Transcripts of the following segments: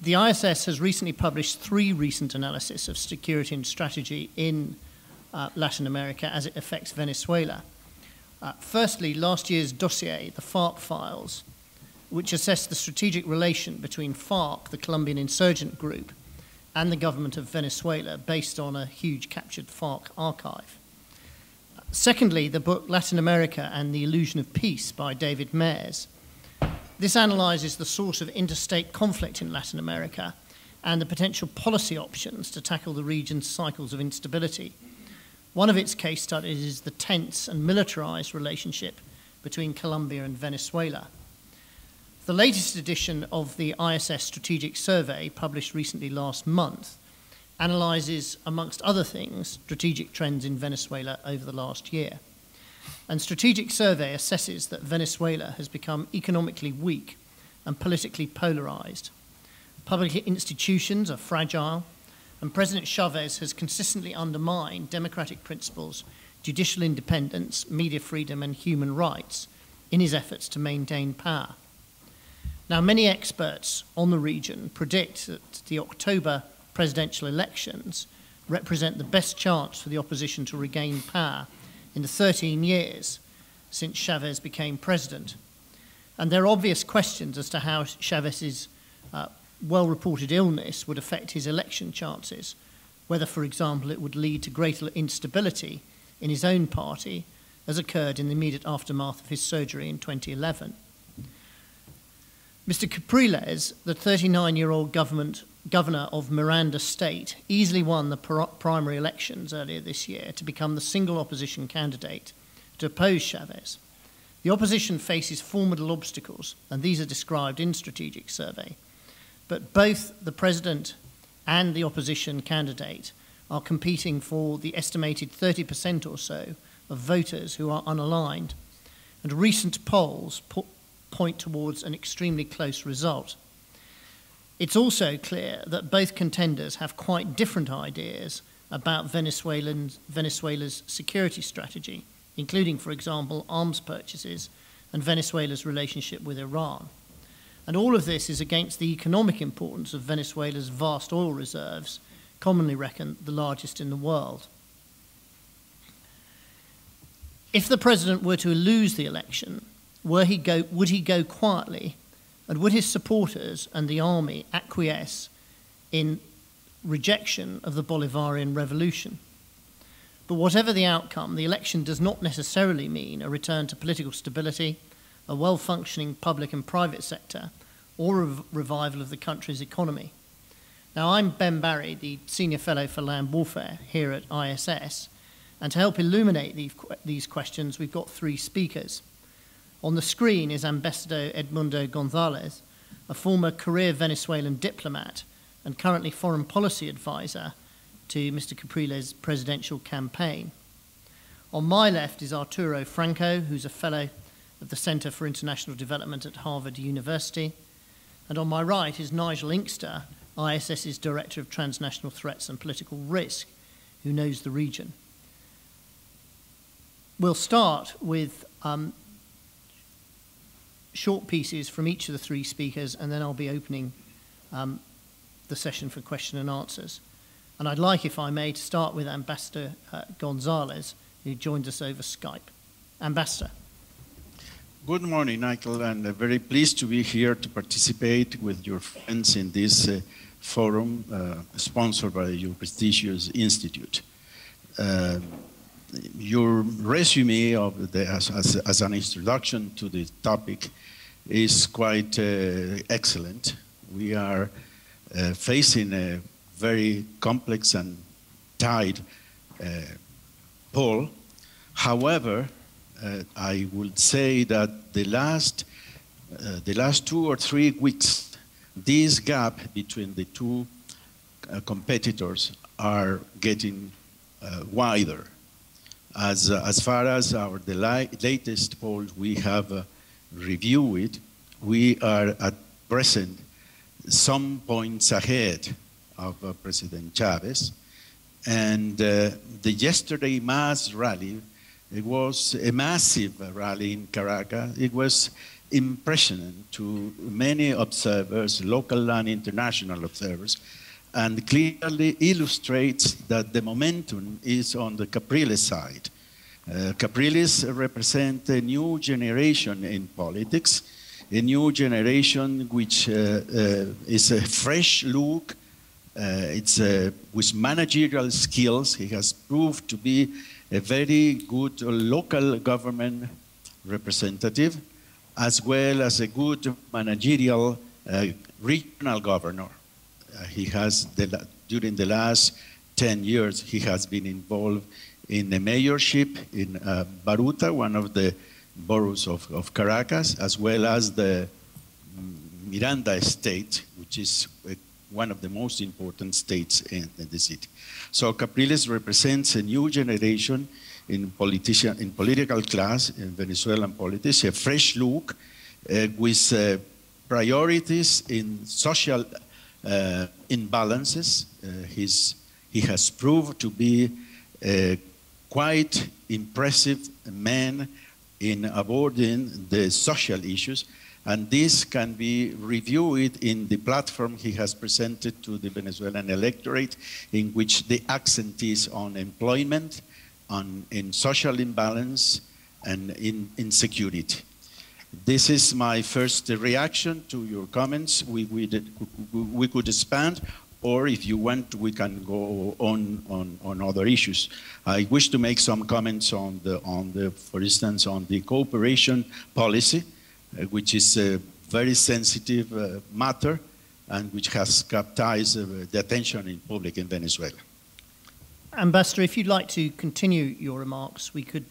The IISS has recently published 3 recent analyses of security and strategy in Latin America as it affects Venezuela. Firstly, last year's dossier, the FARC files, which assessed the strategic relation between FARC, the Colombian insurgent group, and the government of Venezuela based on a huge captured FARC archive. Secondly, the book Latin America and the Illusion of Peace by David Mayers. This analyses the source of interstate conflict in Latin America and the potential policy options to tackle the region's cycles of instability. One of its case studies is the tense and militarized relationship between Colombia and Venezuela. The latest edition of the IISS Strategic Survey, published recently last month, analyses, amongst other things, strategic trends in Venezuela over the last year. And Strategic Survey assesses that Venezuela has become economically weak and politically polarized. Public institutions are fragile, and President Chavez has consistently undermined democratic principles, judicial independence, media freedom, and human rights in his efforts to maintain power. Now, many experts on the region predict that the October presidential elections represent the best chance for the opposition to regain power in the 13 years since Chavez became president. And there are obvious questions as to how Chavez's well-reported illness would affect his election chances, whether, for example, it would lead to greater instability in his own party, as occurred in the immediate aftermath of his surgery in 2011. Mr. Capriles, the 39-year-old governor of Miranda State, easily won the primary elections earlier this year to become the single opposition candidate to oppose Chavez. The opposition faces formidable obstacles, and these are described in Strategic Survey. But both the president and the opposition candidate are competing for the estimated 30% or so of voters who are unaligned, and recent polls point towards an extremely close result. It's also clear that both contenders have quite different ideas about Venezuela's security strategy, including, for example, arms purchases and Venezuela's relationship with Iran. And all of this is against the economic importance of Venezuela's vast oil reserves, commonly reckoned the largest in the world. If the president were to lose the election, would he go quietly, and would his supporters and the army acquiesce in rejection of the Bolivarian revolution? But whatever the outcome, the election does not necessarily mean a return to political stability, a well-functioning public and private sector, or a revival of the country's economy. Now, I'm Ben Barry, the Senior Fellow for Land Warfare here at IISS, and to help illuminate these questions, we've got 3 speakers. On the screen is Ambassador Edmundo Gonzalez, a former career Venezuelan diplomat and currently foreign policy advisor to Mr. Capriles' presidential campaign. On my left is Arturo Franco, who's a fellow of the Center for International Development at Harvard University. And on my right is Nigel Inkster, IISS's Director of Transnational Threats and Political Risk, who knows the region. We'll start with short pieces from each of the 3 speakers, and then I'll be opening the session for question and answers. And I'd like, if I may, to start with Ambassador Gonzalez, who joins us over Skype. Ambassador. Good morning, Michael, and very pleased to be here to participate with your friends in this forum sponsored by your prestigious institute. Your resume of as an introduction to the topic is quite excellent. We are facing a very complex and tight poll. However, I would say that the last 2 or 3 weeks, this gap between the 2 competitors are getting wider. As far as the latest polls we have reviewed, we are at present some points ahead of President Chavez. And the yesterday mass rally, it was a massive rally in Caracas. It was impressionant to many observers, local and international observers, and clearly illustrates that the momentum is on the Capriles side. Capriles represent a new generation in politics, a new generation which is a fresh look. It's with managerial skills. He has proved to be a very good local government representative, as well as a good managerial regional governor. He has, during the last 10 years, he has been involved in the mayorship in Baruta, one of the boroughs of Caracas, as well as the Miranda estate, which is one of the most important states in the city. So Capriles represents a new generation in political class in Venezuelan politics, a fresh look with priorities in social imbalances. He has proved to be a quite impressive man in avoiding the social issues, and this can be reviewed in the platform he has presented to the Venezuelan electorate, in which the accent is on employment, in social imbalance, and in insecurity. This is my first reaction to your comments. We could expand, or if you want, we can go on other issues. I wish to make some comments for instance, on the cooperation policy, which is a very sensitive matter and which has captured the attention in public in Venezuela. Ambassador, if you'd like to continue your remarks, we could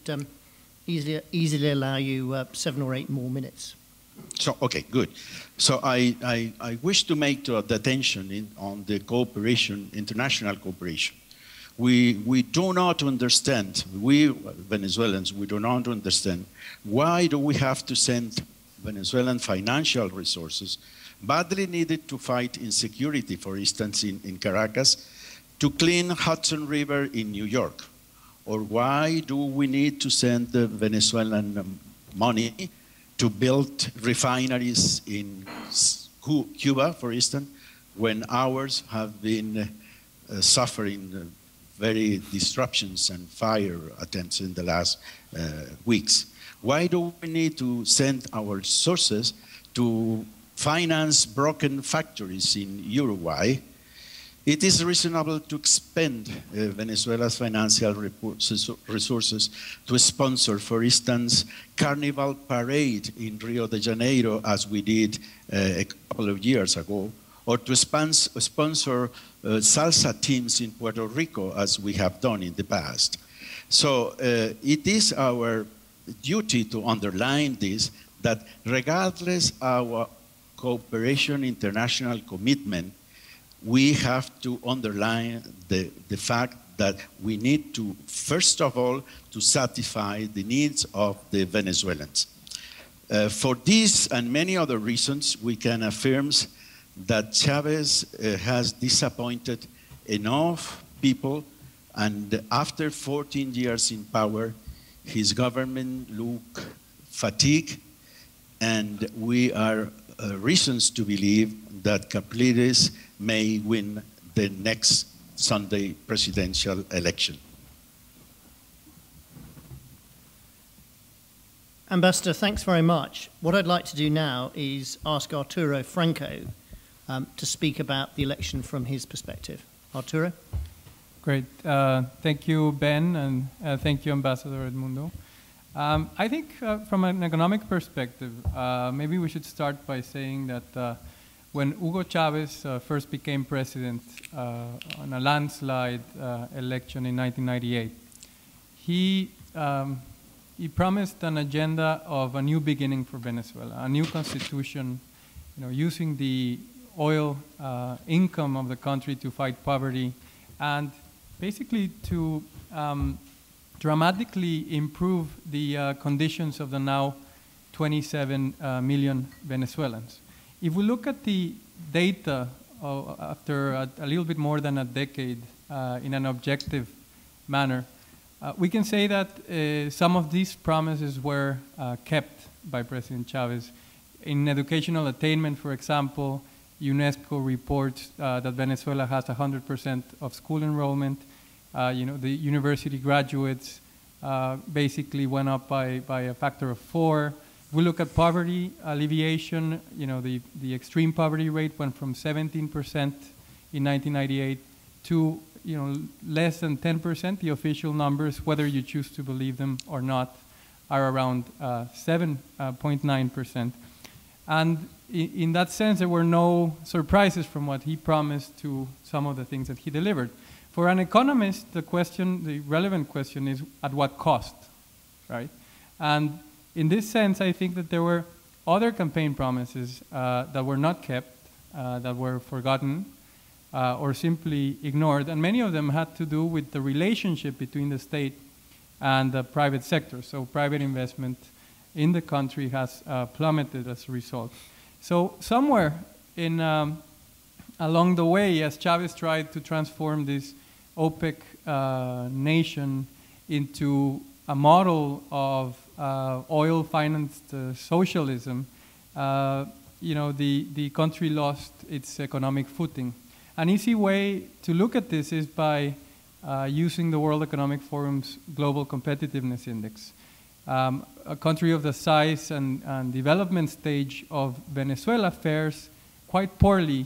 easily allow you 7 or 8 more minutes. So, okay, good. So I wish to make the attention on the cooperation, international cooperation. We do not understand, we Venezuelans, we do not understand why do we have to send Venezuelan financial resources badly needed to fight insecurity, for instance, in Caracas, to clean Hudson River in New York? Or why do we need to send the Venezuelan money to build refineries in Cuba, for instance, when ours have been suffering very disruptions and fire attempts in the last weeks? Why do we need to send our resources to finance broken factories in Uruguay? It is reasonable to expend Venezuela's financial resources to sponsor, for instance, Carnival Parade in Rio de Janeiro, as we did a couple of years ago, or to sponsor salsa teams in Puerto Rico, as we have done in the past. So it is our duty to underline this, that regardless of our cooperation international commitment, we have to underline the fact that we need to, first of all, to satisfy the needs of the Venezuelans. For this and many other reasons, we can affirm that Chavez has disappointed enough people, and after 14 years in power, his government look fatigued, and we are reasons to believe that Capriles may win the next Sunday presidential election. Ambassador, thanks very much. What I'd like to do now is ask Arturo Franco to speak about the election from his perspective. Arturo? Great. Thank you, Ben, and thank you, Ambassador Edmundo. I think from an economic perspective, maybe we should start by saying that when Hugo Chavez first became president on a landslide election in 1998, he promised an agenda of a new beginning for Venezuela, a new constitution, using the oil income of the country to fight poverty, and basically to dramatically improve the conditions of the now 27 million Venezuelans. If we look at the data after a little bit more than a decade in an objective manner, we can say that some of these promises were kept by President Chavez in educational attainment, for example, UNESCO reports that Venezuela has 100% of school enrollment. The university graduates basically went up by a factor of 4. If we look at poverty alleviation, the extreme poverty rate went from 17% in 1998 to less than 10%. The official numbers, whether you choose to believe them or not, are around 7.9%. And in that sense, there were no surprises from what he promised to some of the things that he delivered. For an economist, the relevant question is, at what cost, right? And in this sense, I think that there were other campaign promises that were not kept, that were forgotten, or simply ignored, and many of them had to do with the relationship between the state and the private sector. So private investment in the country has plummeted as a result. So somewhere along the way, as Chavez tried to transform this OPEC nation into a model of oil-financed socialism, the country lost its economic footing. An easy way to look at this is by using the World Economic Forum's Global Competitiveness Index. A country of the size and development stage of Venezuela fares quite poorly.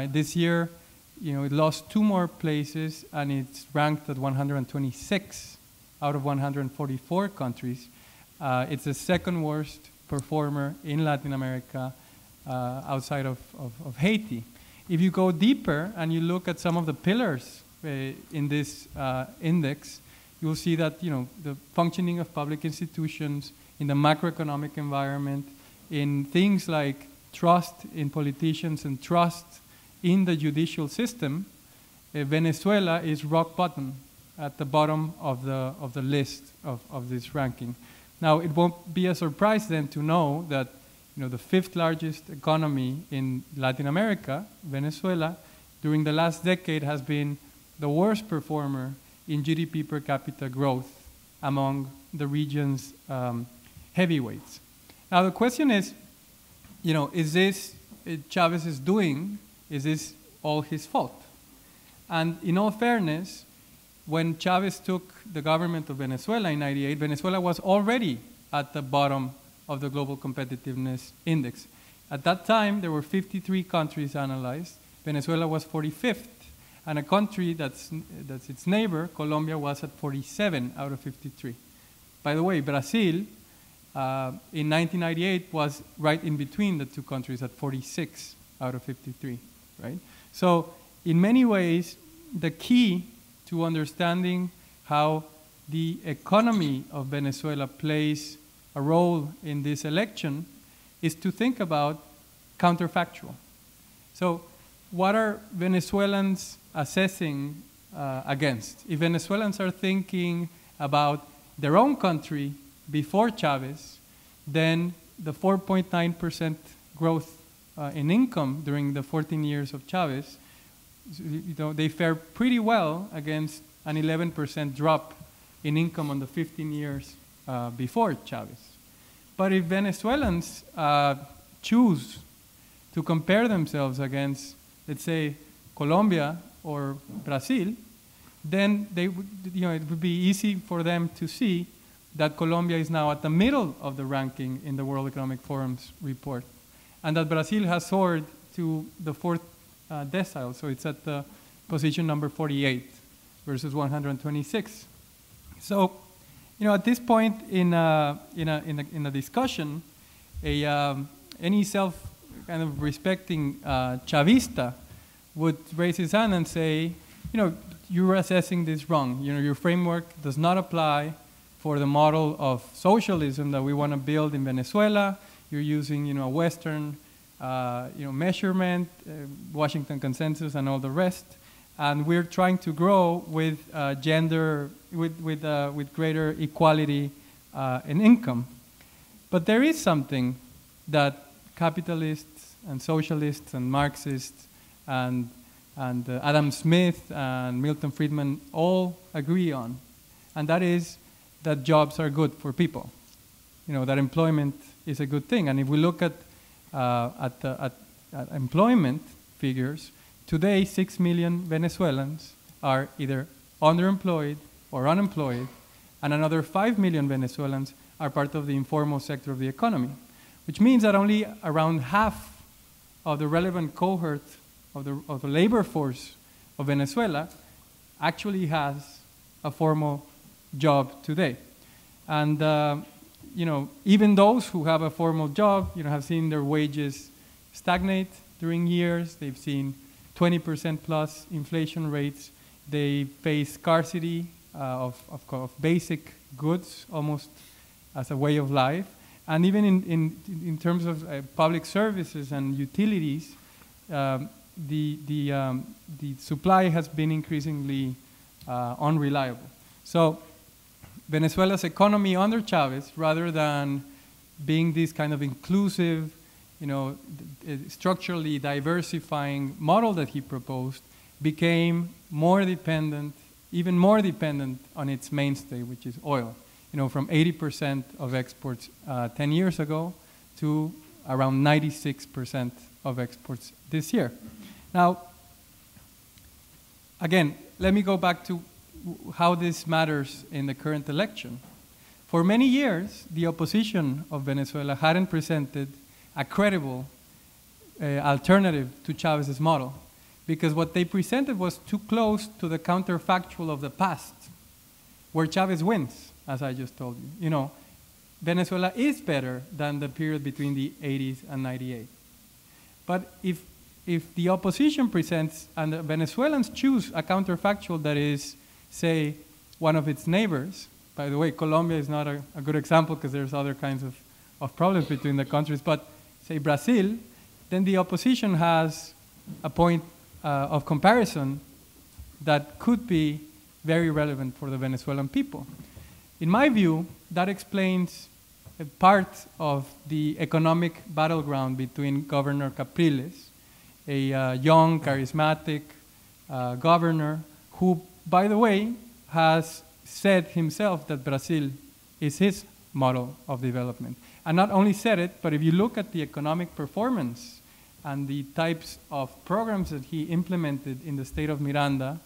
This year, it lost 2 more places, and it's ranked at 126 out of 144 countries. It's the second worst performer in Latin America outside of Haiti. If you go deeper and you look at some of the pillars in this index, you will see that the functioning of public institutions, in the macroeconomic environment, in things like trust in politicians and trust in the judicial system, Venezuela is rock bottom, at the bottom of the list of this ranking. Now, it won't be a surprise then to know that the 5th largest economy in Latin America, Venezuela, during the last decade has been the worst performer in GDP per capita growth among the region's heavyweights. Now the question is, is this Chavez's doing? Is this all his fault? And in all fairness, when Chavez took the government of Venezuela in '98, Venezuela was already at the bottom of the Global Competitiveness Index. At that time, there were 53 countries analyzed. Venezuela was 45th, and a country that's its neighbor, Colombia, was at 47 out of 53. By the way, Brazil, in 1998, was right in between the 2 countries at 46 out of 53, right? So in many ways, the key to understanding how the economy of Venezuela plays a role in this election is to think about counterfactual. So what are Venezuelans assessing against? If Venezuelans are thinking about their own country before Chavez, then the 4.9% growth in income during the 14 years of Chavez, they fare pretty well against an 11% drop in income on the 15 years before Chavez. But if Venezuelans choose to compare themselves against, let's say, Colombia or Brazil, then it would be easy for them to see that Colombia is now at the middle of the ranking in the World Economic Forum's report, and that Brazil has soared to the 4th decile, so it's at the position number 48 versus 126. So, at this point in a discussion, any self kind of respecting Chavista would raise his hand and say, you're assessing this wrong. Your framework does not apply for the model of socialism that we want to build in Venezuela. You're using, a Western, measurement, Washington Consensus, and all the rest. And we're trying to grow with with greater equality in income. But there is something that capitalists and socialists and Marxists and Adam Smith and Milton Friedman all agree on, and that is that jobs are good for people. That employment is a good thing. And if we look at at employment figures, today 6 million Venezuelans are either underemployed or unemployed, and another 5 million Venezuelans are part of the informal sector of the economy, which means that only around half of the relevant cohort of the labor force of Venezuela actually has a formal job today. And even those who have a formal job, have seen their wages stagnate during years. They've seen 20% plus inflation rates. They face scarcity of basic goods almost as a way of life. And even in terms of public services and utilities, the supply has been increasingly unreliable. So Venezuela's economy under Chavez, rather than being this kind of inclusive, structurally diversifying model that he proposed, became even more dependent on its mainstay, which is oil. From 80% of exports 10 years ago to around 96% of exports this year. Now, again, let me go back to how this matters in the current election. For many years, the opposition of Venezuela hadn't presented a credible alternative to Chavez's model, because what they presented was too close to the counterfactual of the past, where Chavez wins, as I just told you. Venezuela is better than the period between the 80s and 98. But if the opposition presents and the Venezuelans choose a counterfactual that is, say, one of its neighbors, by the way, Colombia is not a good example because there's other kinds of problems between the countries, but say Brazil, then the opposition has a point of comparison that could be very relevant for the Venezuelan people. In my view, that explains a part of the economic battleground between Governor Capriles, a young, charismatic governor who, by the way, has said himself that Brazil is his model of development. And not only said it, but if you look at the economic performance and the types of programs that he implemented in the state of Miranda,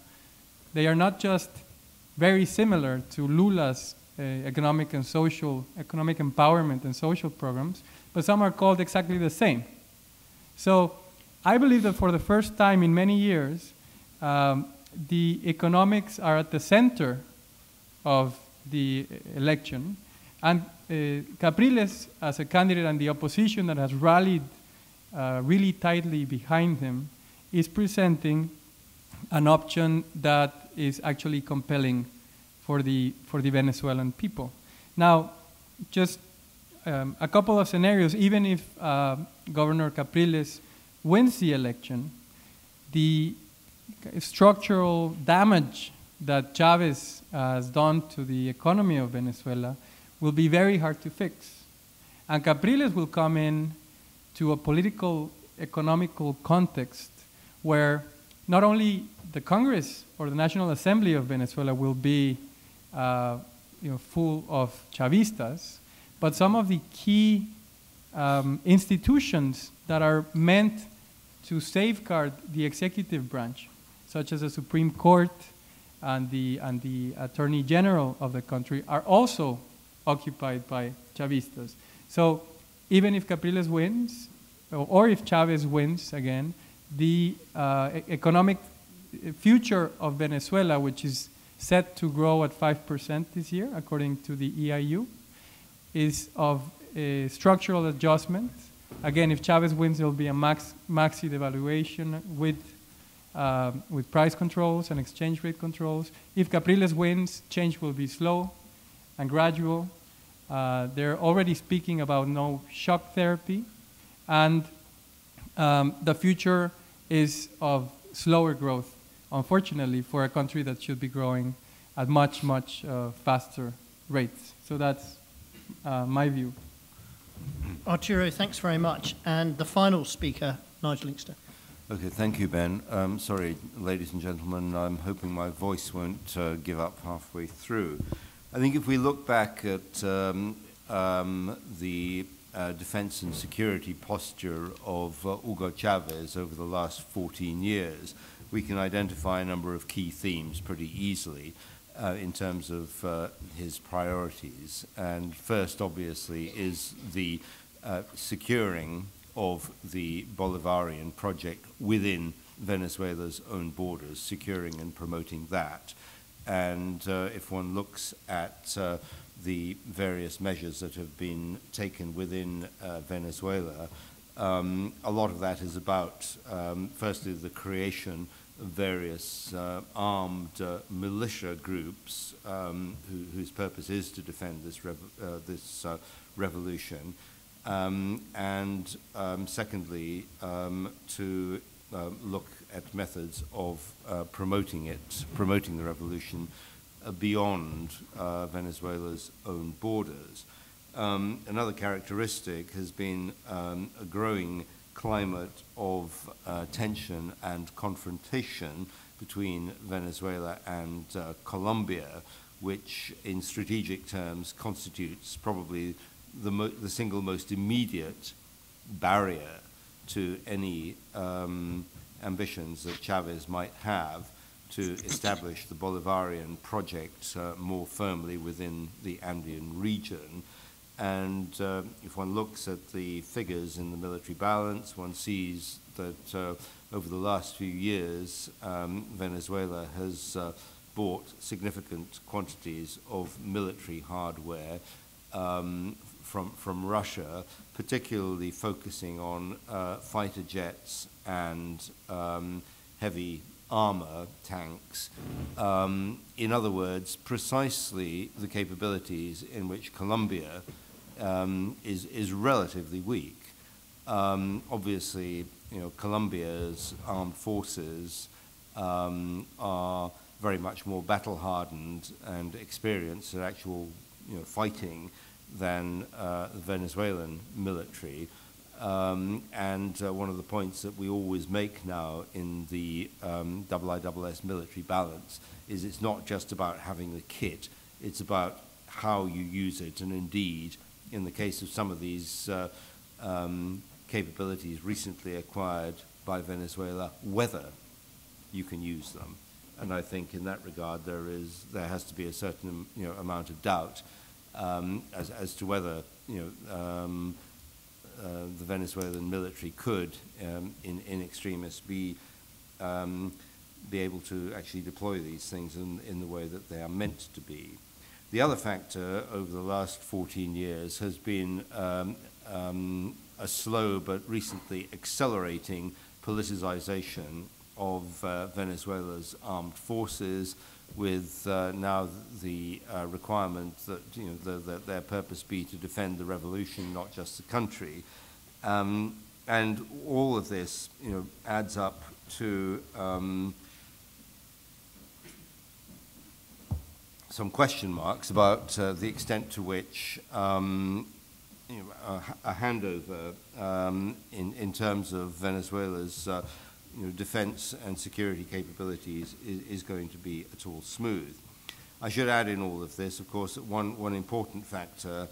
they are not just very similar to Lula's economic empowerment and social programs, but some are called exactly the same. So I believe that for the first time in many years, the economics are at the center of the election, and Capriles, as a candidate and the opposition that has rallied really tightly behind him, is presenting an option that is actually compelling for the Venezuelan people. Now, just a couple of scenarios. Even if Governor Capriles wins the election, the structural damage that Chavez has done to the economy of Venezuela will be very hard to fix. And Capriles will come in to a political, economical context where not only the Congress or the National Assembly of Venezuela will be full of Chavistas, but some of the key institutions that are meant to safeguard the executive branch, such as the Supreme Court and the Attorney General of the country, are also occupied by Chavistas. So even if Capriles wins, or if Chavez wins again, the economic future of Venezuela, which is set to grow at 5% this year, according to the EIU, is of a structural adjustment. Again, if Chavez wins, there will be a maxi devaluation with price controls and exchange rate controls. If Capriles wins, change will be slow and gradual. They're already speaking about no shock therapy, and the future is of slower growth, unfortunately, for a country that should be growing at much, much faster rates. So that's my view. Arturo, thanks very much. And the final speaker, Nigel Inkster. Okay, thank you, Ben. Sorry, ladies and gentlemen, I'm hoping my voice won't give up halfway through. I think if we look back at the defense and security posture of Hugo Chavez over the last 14 years, we can identify a number of key themes pretty easily in terms of his priorities. And first, obviously, is the securing of the Bolivarian project within Venezuela's own borders, securing and promoting that. And if one looks at the various measures that have been taken within Venezuela, a lot of that is about, firstly, the creation of various armed militia groups whose purpose is to defend this revolution, and secondly, to look at methods of promoting the revolution beyond Venezuela's own borders. Another characteristic has been a growing climate of tension and confrontation between Venezuela and Colombia, which in strategic terms constitutes probably the single most immediate barrier to any ambitions that Chavez might have to establish the Bolivarian project more firmly within the Andean region. And if one looks at the figures in the military balance, one sees that over the last few years, Venezuela has bought significant quantities of military hardware from Russia, particularly focusing on fighter jets and heavy armor tanks. In other words, precisely the capabilities in which Colombia is relatively weak. Obviously, Colombia's armed forces are very much more battle-hardened and experienced at actual fighting than the Venezuelan military. And one of the points that we always make now in the IISS military balance is it's not just about having the kit, it's about how you use it, and indeed, in the case of some of these capabilities recently acquired by Venezuela, whether you can use them. And I think in that regard there has to be a certain amount of doubt as to whether the Venezuelan military could, in extremis, be able to actually deploy these things in the way that they are meant to be. The other factor over the last 14 years has been a slow but recently accelerating politicization of Venezuela's armed forces, with now the requirement that that their purpose be to defend the revolution, not just the country, and all of this adds up to some question marks about the extent to which a handover in terms of Venezuela's defense and security capabilities is going to be at all smooth. I should add in all of this, of course, that one important factor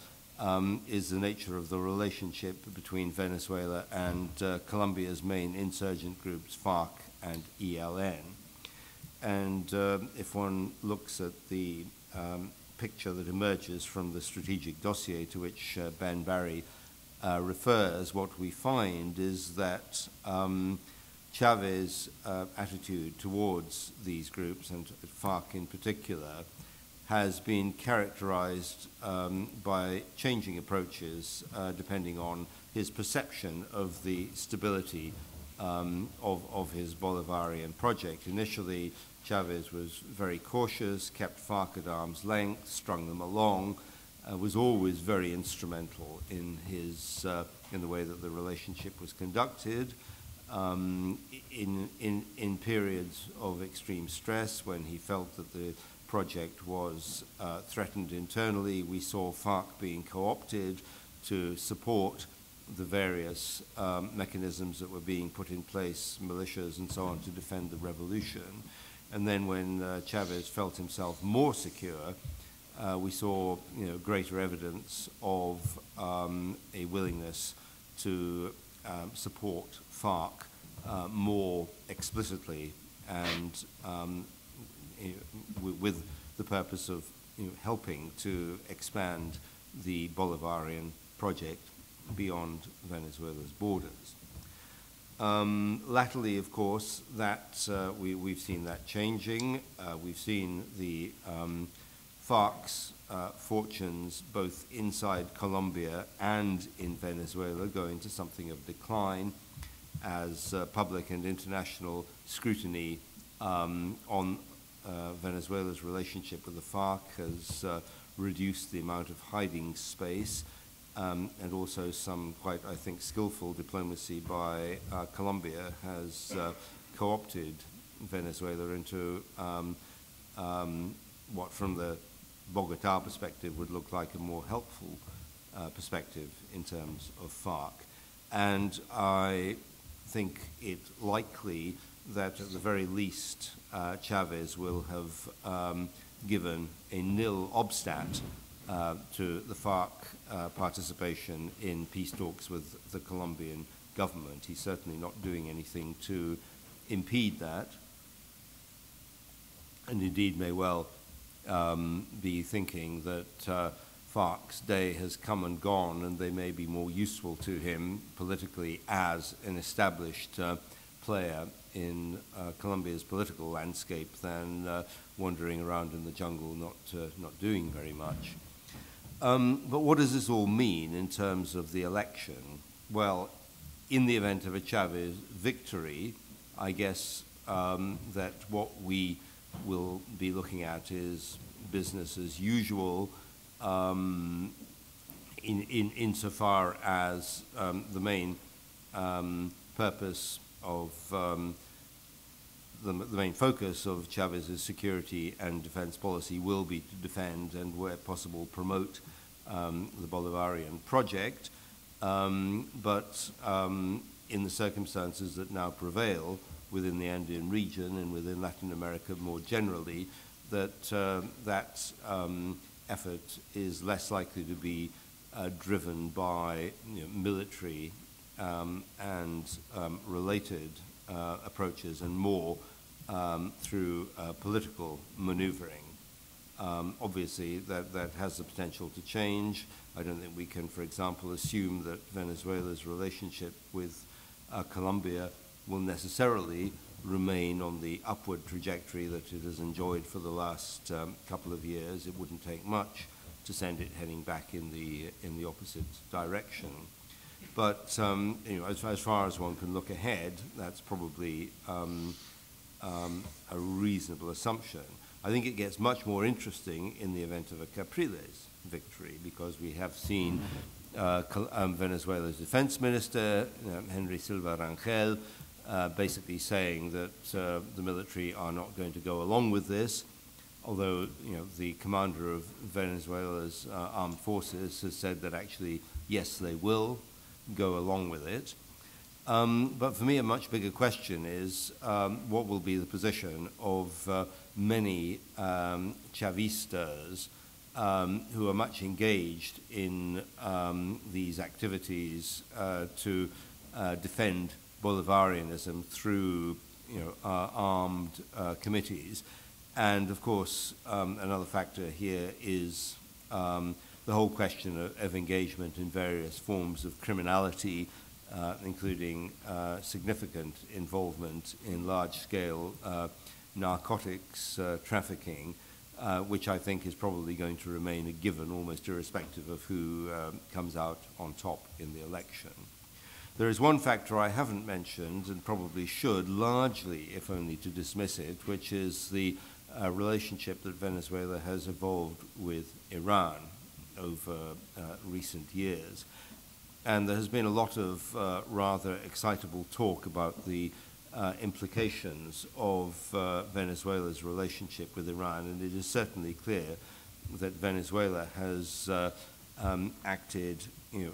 is the nature of the relationship between Venezuela and Colombia's main insurgent groups, FARC and ELN. And if one looks at the picture that emerges from the strategic dossier to which Ben Barry refers, what we find is that Chavez's attitude towards these groups, and FARC in particular, has been characterized by changing approaches depending on his perception of the stability of his Bolivarian project. Initially, Chavez was very cautious, kept FARC at arm's length, strung them along, was always very instrumental in the way that the relationship was conducted. In periods of extreme stress, when he felt that the project was threatened internally, we saw FARC being co-opted to support the various mechanisms that were being put in place, militias and so on, to defend the revolution. And then when Chavez felt himself more secure, we saw greater evidence of a willingness to support FARC more explicitly and with the purpose of helping to expand the Bolivarian project beyond Venezuela's borders. Latterly, of course, that we've seen that changing. We've seen the FARC's fortunes both inside Colombia and in Venezuela go into something of decline as public and international scrutiny on Venezuela's relationship with the FARC has reduced the amount of hiding space, and also some quite, I think, skillful diplomacy by Colombia has co-opted Venezuela into what, from the Bogota perspective, would look like a more helpful perspective in terms of FARC. And I think it likely that at the very least Chavez will have given a nil obstat to the FARC participation in peace talks with the Colombian government. He's certainly not doing anything to impede that, and indeed may well be thinking that FARC's day has come and gone, and they may be more useful to him politically as an established player in Colombia's political landscape than wandering around in the jungle, not doing very much. But what does this all mean in terms of the election? Well, in the event of a Chavez victory, I guess that what we will be looking at is business as usual, insofar as the main purpose of the main focus of Chavez's security and defense policy will be to defend and, where possible, promote the Bolivarian project. But in the circumstances that now prevail within the Andean region and within Latin America more generally, that effort is less likely to be driven by military and related approaches, and more through political maneuvering. Obviously, that has the potential to change. I don't think we can, for example, assume that Venezuela's relationship with Colombia will necessarily remain on the upward trajectory that it has enjoyed for the last couple of years. It wouldn't take much to send it heading back in the opposite direction. But as far as one can look ahead, that's probably a reasonable assumption. I think it gets much more interesting in the event of a Capriles victory, because we have seen Venezuela's defense minister, Henry Silva Rangel, basically saying that the military are not going to go along with this, although the commander of Venezuela's armed forces has said that actually, yes, they will go along with it. But for me, a much bigger question is what will be the position of many Chavistas who are much engaged in these activities to defend Bolivarianism through armed committees. And of course, another factor here is the whole question of engagement in various forms of criminality, including significant involvement in large-scale narcotics trafficking, which I think is probably going to remain a given almost irrespective of who comes out on top in the election. There is one factor I haven't mentioned and probably should, largely, if only to dismiss it, which is the relationship that Venezuela has evolved with Iran over recent years. And there has been a lot of rather excitable talk about the implications of Venezuela's relationship with Iran, and it is certainly clear that Venezuela has acted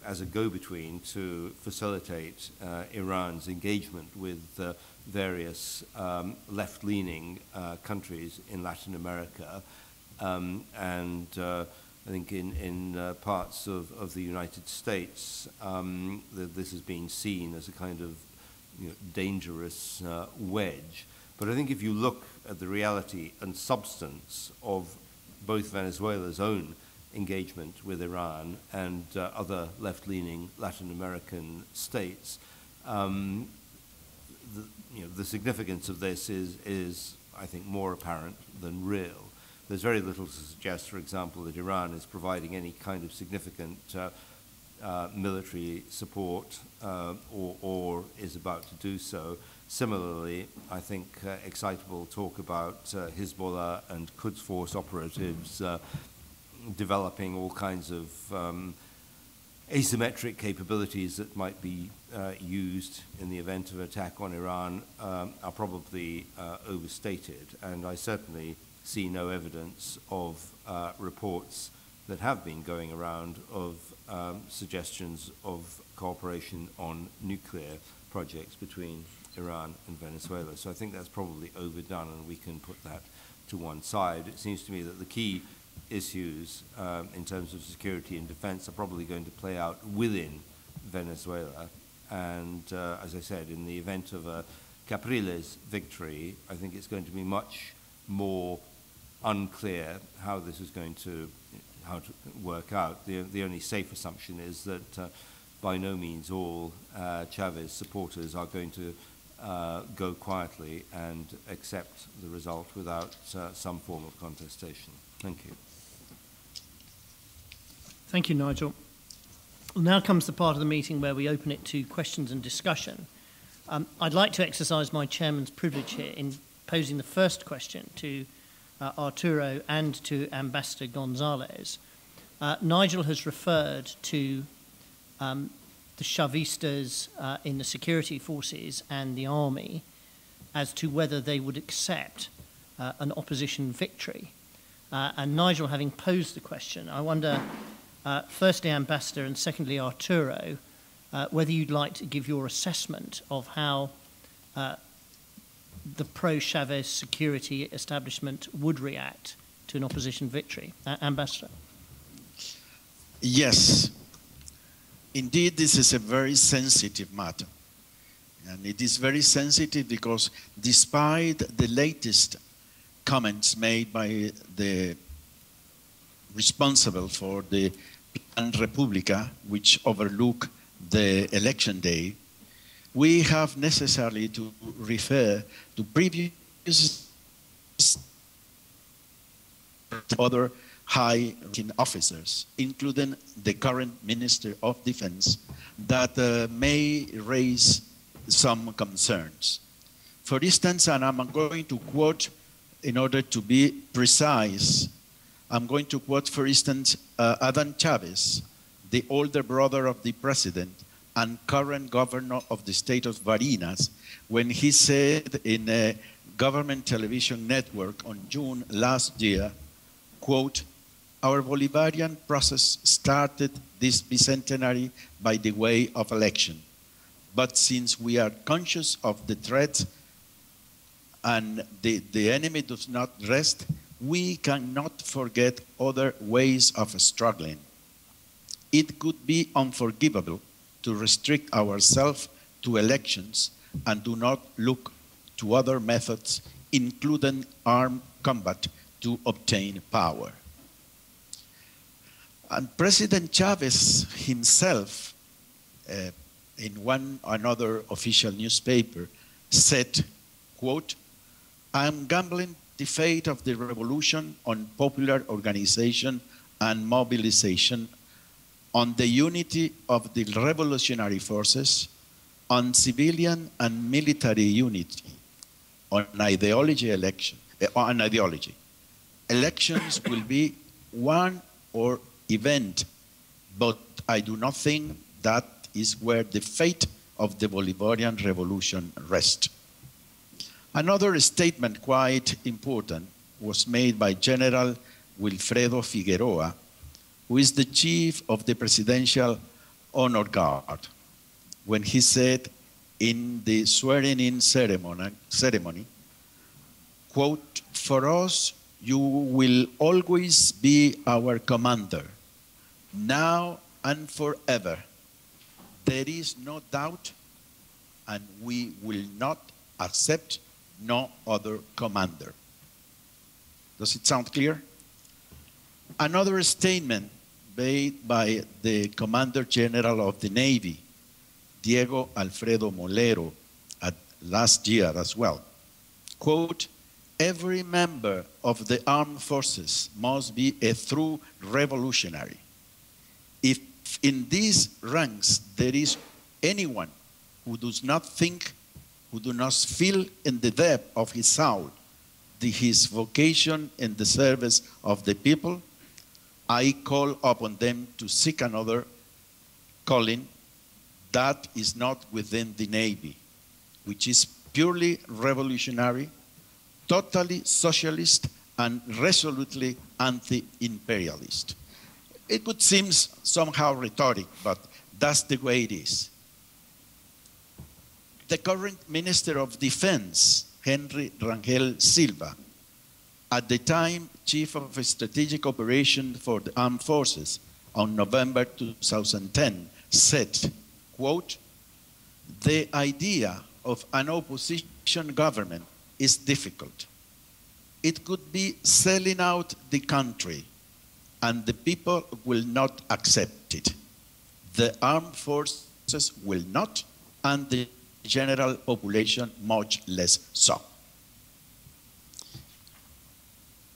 as a go-between to facilitate Iran's engagement with various left-leaning countries in Latin America. I think in parts of the United States, this has been seen as a kind of dangerous wedge. But I think if you look at the reality and substance of both Venezuela's own engagement with Iran and other left-leaning Latin American states, the significance of this is, I think, more apparent than real. There's very little to suggest, for example, that Iran is providing any kind of significant military support or is about to do so. Similarly, I think excitable talk about Hezbollah and Quds Force operatives developing all kinds of asymmetric capabilities that might be used in the event of attack on Iran are probably overstated. And I certainly see no evidence of reports that have been going around of suggestions of cooperation on nuclear projects between Iran and Venezuela. So I think that's probably overdone, and we can put that to one side. It seems to me that the key issues in terms of security and defense are probably going to play out within Venezuela. And as I said, in the event of a Capriles victory, I think it's going to be much more unclear how this is going to work out. The only safe assumption is that by no means all Chavez supporters are going to go quietly and accept the result without some form of contestation. Thank you. Thank you, Nigel. Well, now comes the part of the meeting where we open it to questions and discussion. I'd like to exercise my chairman's privilege here in posing the first question to Arturo and to Ambassador Gonzalez. Nigel has referred to the Chavistas in the security forces and the army as to whether they would accept an opposition victory. And Nigel, having posed the question, I wonder, firstly, Ambassador, and secondly, Arturo, whether you'd like to give your assessment of how the pro-Chavez security establishment would react to an opposition victory. Ambassador. Yes. Indeed, this is a very sensitive matter. And it is very sensitive because despite the latest comments made by the responsible for the Plan República, which overlook the election day, we have necessarily to refer to previous other high-ranking officers, including the current Minister of Defense, that may raise some concerns. For instance, and I'm going to quote, in order to be precise, I'm going to quote, for instance, Adán Chavez, the older brother of the president and current governor of the state of Barinas, when he said in a government television network on June last year, quote, "Our Bolivarian process started this bicentenary by the way of election. But since we are conscious of the threat and the enemy does not rest, we cannot forget other ways of struggling. It could be unforgivable to restrict ourselves to elections and do not look to other methods, including armed combat, to obtain power." And President Chavez himself, in another official newspaper, said, quote, "I am gambling the fate of the revolution on popular organization and mobilization, on the unity of the revolutionary forces, on civilian and military unity, on ideology. Elections will be one or event, but I do not think that is where the fate of the Bolivarian revolution rests." Another statement quite important was made by General Wilfredo Figueroa, who is the chief of the Presidential Honor Guard, when he said in the swearing-in ceremony, quote, "For us, you will always be our commander, now and forever. There is no doubt, and we will not accept no other commander. Does it sound clear? Another statement made by the Commander General of the Navy, Diego Alfredo Molero, last year as well. Quote, every member of the armed forces must be a true revolutionary. If in these ranks there is anyone who does not think, who does not feel in the depth of his soul his vocation in the service of the people, I call upon them to seek another calling that is not within the Navy, which is purely revolutionary, totally socialist, and resolutely anti-imperialist. It could seem somehow rhetoric, but that's the way it is. The current Minister of Defense, Henry Rangel Silva, at the time Chief of Strategic Operations for the Armed Forces on November 2010, said, quote, the idea of an opposition government is difficult. It could be selling out the country, and the people will not accept it. The armed forces will not, and the general population much less so.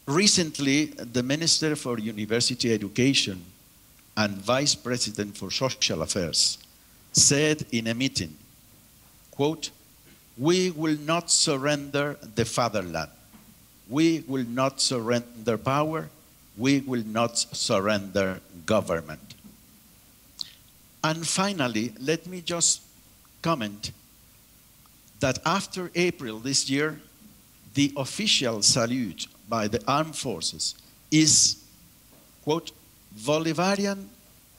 Recently, the Minister for University Education and Vice President for Social Affairs said in a meeting, quote, we will not surrender the fatherland. We will not surrender power. We will not surrender government. And finally, let me just comment that after April this year, the official salute by the armed forces is, quote, Bolivarian,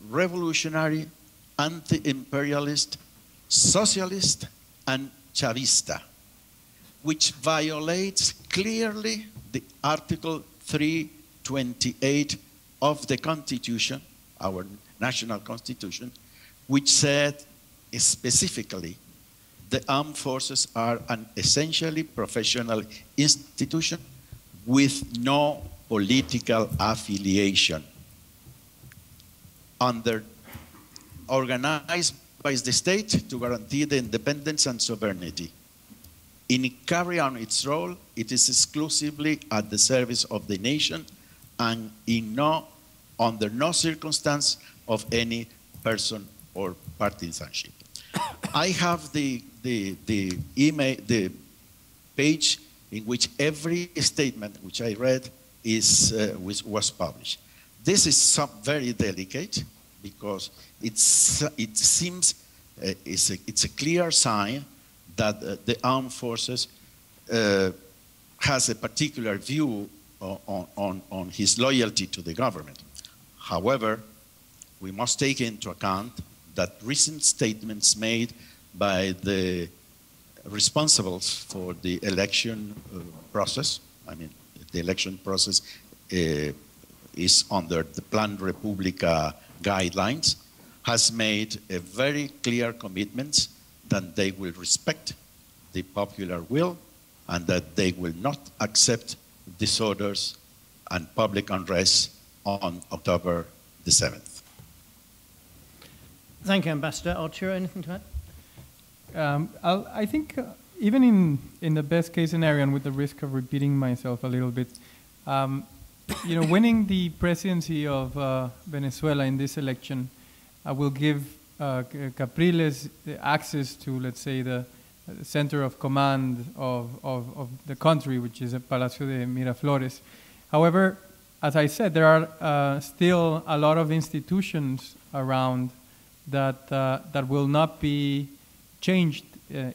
revolutionary, anti-imperialist, socialist, and Chavista, which violates clearly the Article 328 of the Constitution, our national Constitution, which said specifically the armed forces are an essentially professional institution with no political affiliation, organized by the state to guarantee the independence and sovereignty. In carrying on its role, it is exclusively at the service of the nation and under no circumstance of any person or partisanship. I have the page in which every statement which I read was published. This is very delicate because it seems it's a clear sign that the armed forces has a particular view on his loyalty to the government. However, we must take into account that recent statements made by the responsibles for the election process, I mean, the election process is under the Plan República guidelines, has made a very clear commitment that they will respect the popular will and that they will not accept disorders and public unrest on October the 7th. Thank you, Ambassador. Arturo, anything to add? I think even in the best case scenario, and with the risk of repeating myself a little bit, winning the presidency of Venezuela in this election will give Capriles the access to, let's say, the center of command of the country, which is Palacio de Miraflores. However, as I said, there are still a lot of institutions around that will not be changed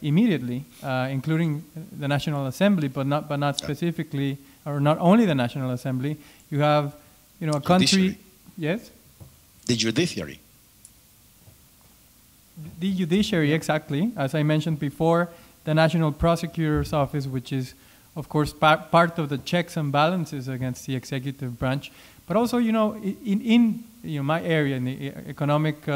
immediately, including the National Assembly, but not specifically, or not only the National Assembly. You have, a country. Judiciary. Yes. The judiciary. The judiciary, exactly. As I mentioned before, the National Prosecutor's Office, which is of course, part of the checks and balances against the executive branch. But also, in my area, in the economic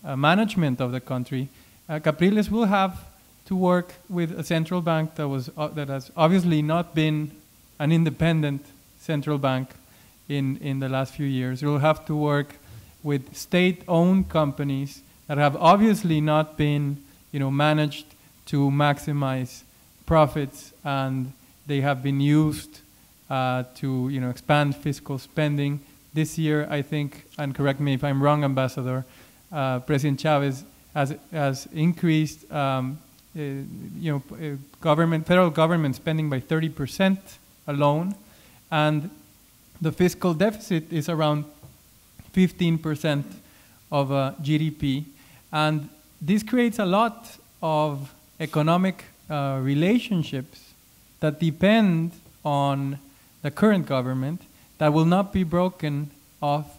management of the country, Capriles will have to work with a central bank that has obviously not been an independent central bank in the last few years. It will have to work with state-owned companies that have obviously not been, managed to maximize profits, and they have been used to, expand fiscal spending. This year, I think, and correct me if I'm wrong, Ambassador, President Chavez has increased, federal government spending by 30% alone, and the fiscal deficit is around 15% of GDP, and this creates a lot of economic relationships that depend on the current government that will not be broken off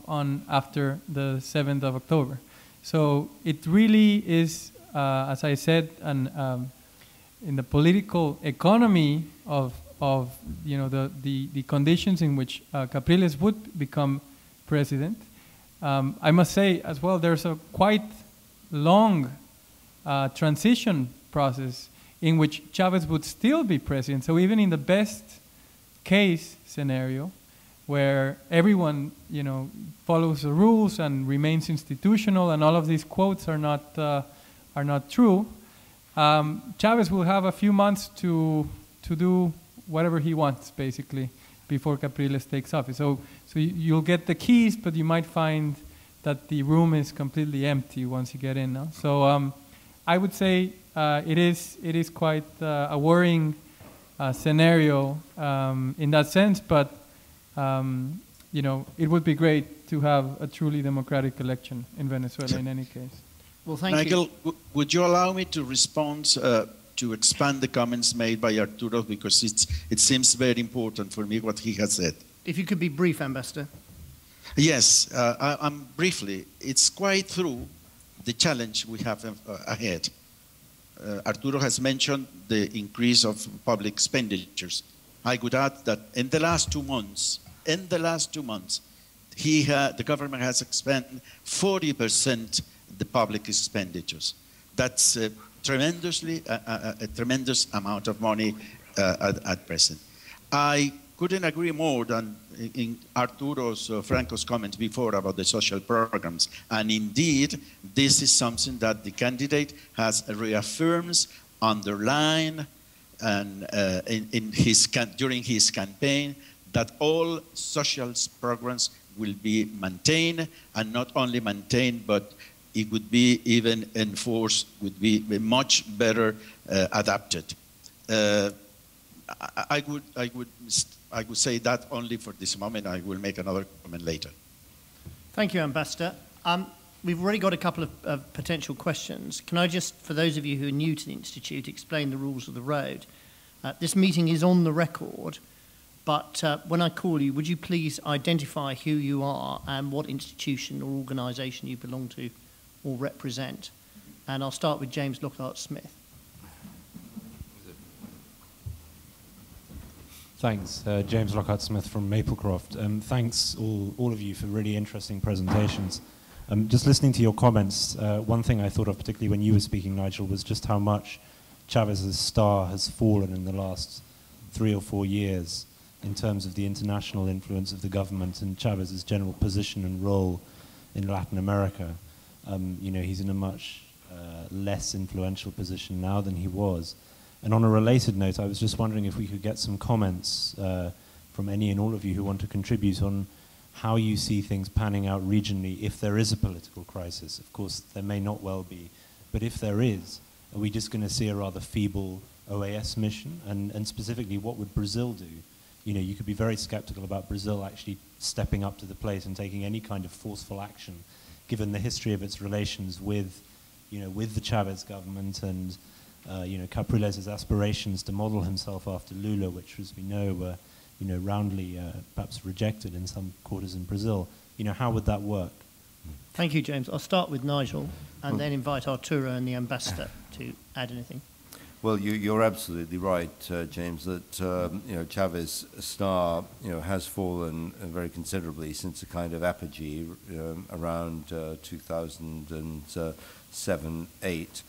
after the 7th of October. So it really is, as I said, in the political economy of the conditions in which Capriles would become president. I must say as well, there's a quite long transition process in which Chavez would still be president. So even in the best case scenario, where everyone follows the rules and remains institutional, and all of these quotes are not true, Chavez will have a few months to do whatever he wants, basically, before Capriles takes office. So you'll get the keys, but you might find that the room is completely empty once you get in. No? So I would say it is quite a worrying scenario in that sense, but it would be great to have a truly democratic election in Venezuela in any case. Well, thank Michael, you. would you allow me to respond to expand the comments made by Arturo, because it seems very important for me what he has said. If you could be brief, Ambassador. Yes, I'm briefly. It's quite true the challenge we have ahead. Arturo has mentioned the increase of public expenditures. I would add that in the last 2 months, the government has expended 40% the public expenditures. That's a tremendous amount of money at present. I couldn't agree more than in Arturo's, Franco's comments before about the social programs. And indeed, this is something that the candidate has reaffirms, underlined, and during his campaign, that all social programs will be maintained, and not only maintained, but it would be even enforced, would be much better adapted. I would say that only for this moment. I will make another comment later. Thank you, Ambassador. We've already got a couple of potential questions. Can I just, for those of you who are new to the Institute, explain the rules of the road? This meeting is on the record, but when I call you, would you please identify who you are and what institution or organisation you belong to or represent? And I'll start with James Lockhart-Smith. Thanks, James Lockhart-Smith from Maplecroft. Thanks all of you for really interesting presentations. Just listening to your comments, one thing I thought of particularly when you were speaking, Nigel, was just how much Chavez's star has fallen in the last 3 or 4 years in terms of the international influence of the government and Chavez's general position and role in Latin America. He's in a much less influential position now than he was. And on a related note, I was just wondering if we could get some comments from any and all of you who want to contribute on how you see things panning out regionally if there is a political crisis. Of course, there may not well be, but if there is, are we just going to see a rather feeble OAS mission? And specifically, what would Brazil do? You could be very skeptical about Brazil actually stepping up to the plate and taking any kind of forceful action, given the history of its relations with the Chavez government and Capriles' aspirations to model himself after Lula, which, as we know, were roundly perhaps rejected in some quarters in Brazil. How would that work? Thank you, James. I'll start with Nigel and then invite Arturo and the Ambassador to add anything. Well, you're absolutely right, James, that Chavez star has fallen very considerably since a kind of apogee around 2007-8,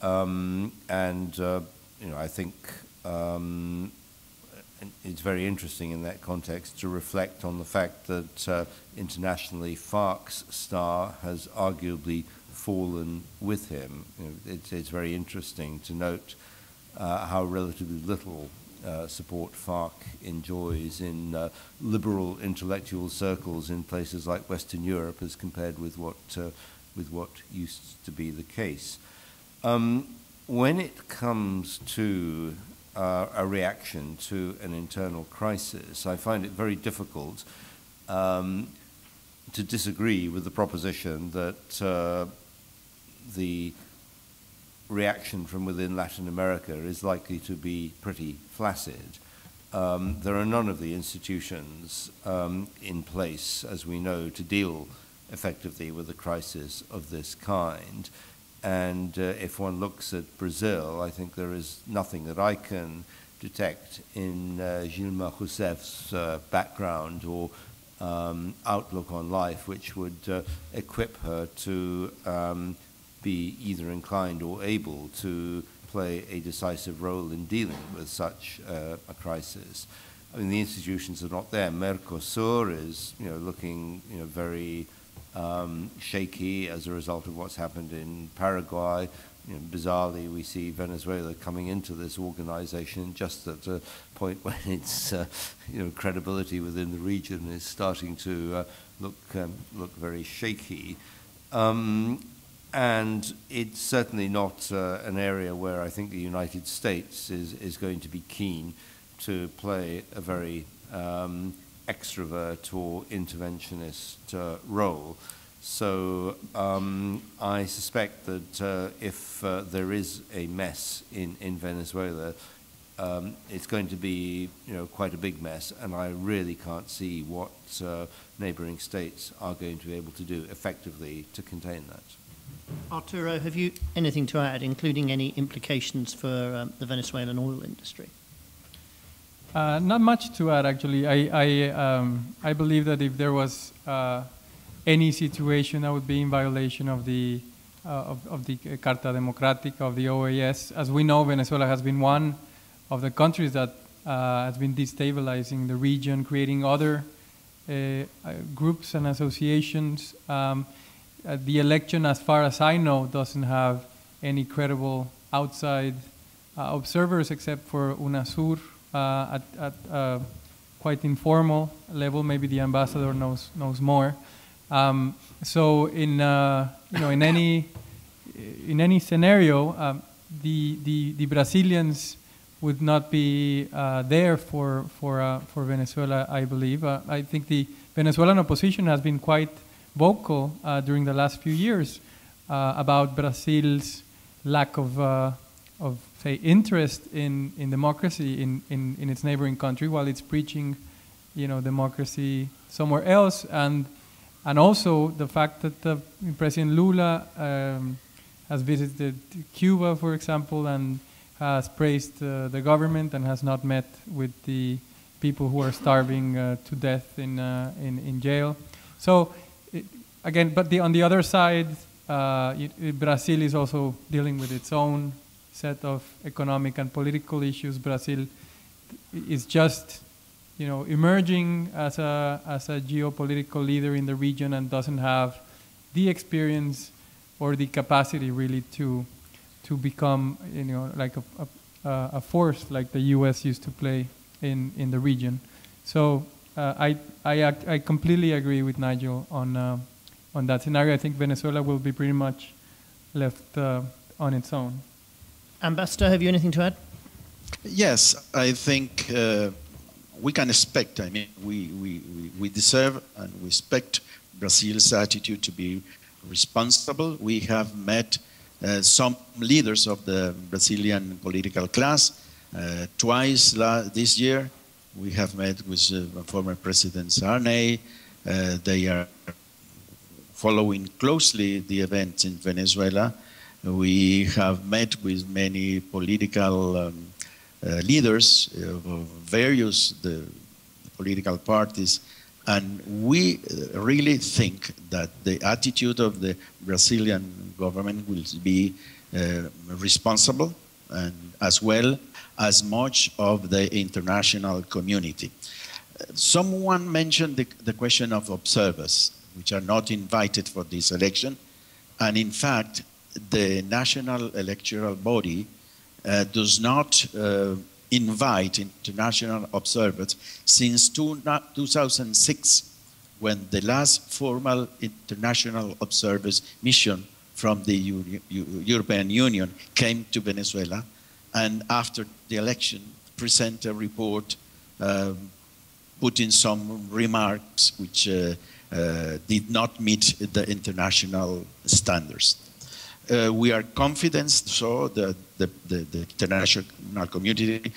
I think it's very interesting in that context to reflect on the fact that internationally FARC's star has arguably fallen with him. It's very interesting to note how relatively little support FARC enjoys in liberal intellectual circles in places like Western Europe as compared with what used to be the case. When it comes to a reaction to an internal crisis, I find it very difficult to disagree with the proposition that the reaction from within Latin America is likely to be pretty flaccid. There are none of the institutions in place, as we know, to deal effectively with a crisis of this kind. And if one looks at Brazil, I think there is nothing that I can detect in Dilma Rousseff's background or outlook on life which would equip her to be either inclined or able to play a decisive role in dealing with such a crisis. I mean, the institutions are not there. Mercosur is, looking, very shaky as a result of what's happened in Paraguay. Bizarrely, we see Venezuela coming into this organization just at a point when its, credibility within the region is starting to look very shaky. And it's certainly not an area where I think the United States is going to be keen to play a very extrovert or interventionist role. So I suspect that if there is a mess in Venezuela, it's going to be quite a big mess, and I really can't see what neighboring states are going to be able to do effectively to contain that. Arturo, have you anything to add, including any implications for the Venezuelan oil industry? Not much to add, actually. I believe that if there was any situation that would be in violation of the Carta Democrática of the OIS, as we know, Venezuela has been one of the countries that has been destabilizing the region, creating other groups and associations. The election, as far as I know, doesn't have any credible outside observers except for UNASUR at quite informal level. Maybe the ambassador knows more. So in any scenario, the Brazilians would not be there for Venezuela, I believe. I think the Venezuelan opposition has been quite vocal during the last few years about Brazil's lack of say, interest in democracy in its neighboring country, while it's preaching, democracy somewhere else, and also the fact that President Lula has visited Cuba, for example, and has praised the government and has not met with the people who are starving to death in jail. So. Again, but on the other side, Brazil is also dealing with its own set of economic and political issues. Brazil is just, emerging as a geopolitical leader in the region and doesn't have the experience or the capacity really to become, like a force like the U.S. used to play in the region. So I completely agree with Nigel on that scenario. I think Venezuela will be pretty much left on its own. Ambassador, have you anything to add? Yes, I think we can expect, we deserve and we expect Brazil's attitude to be responsible. We have met some leaders of the Brazilian political class twice this year. We have met with former President Sarney. They are following closely the events in Venezuela, We have met with many political leaders of various political parties, and we really think that the attitude of the Brazilian government will be responsible, and as well as much of the international community. Someone mentioned the question of observers, which are not invited for this election, and in fact, the national electoral body does not invite international observers since 2006, when the last formal international observers mission from the European Union came to Venezuela, and after the election present a report putting some remarks which did not meet the international standards. We are confident so that the international community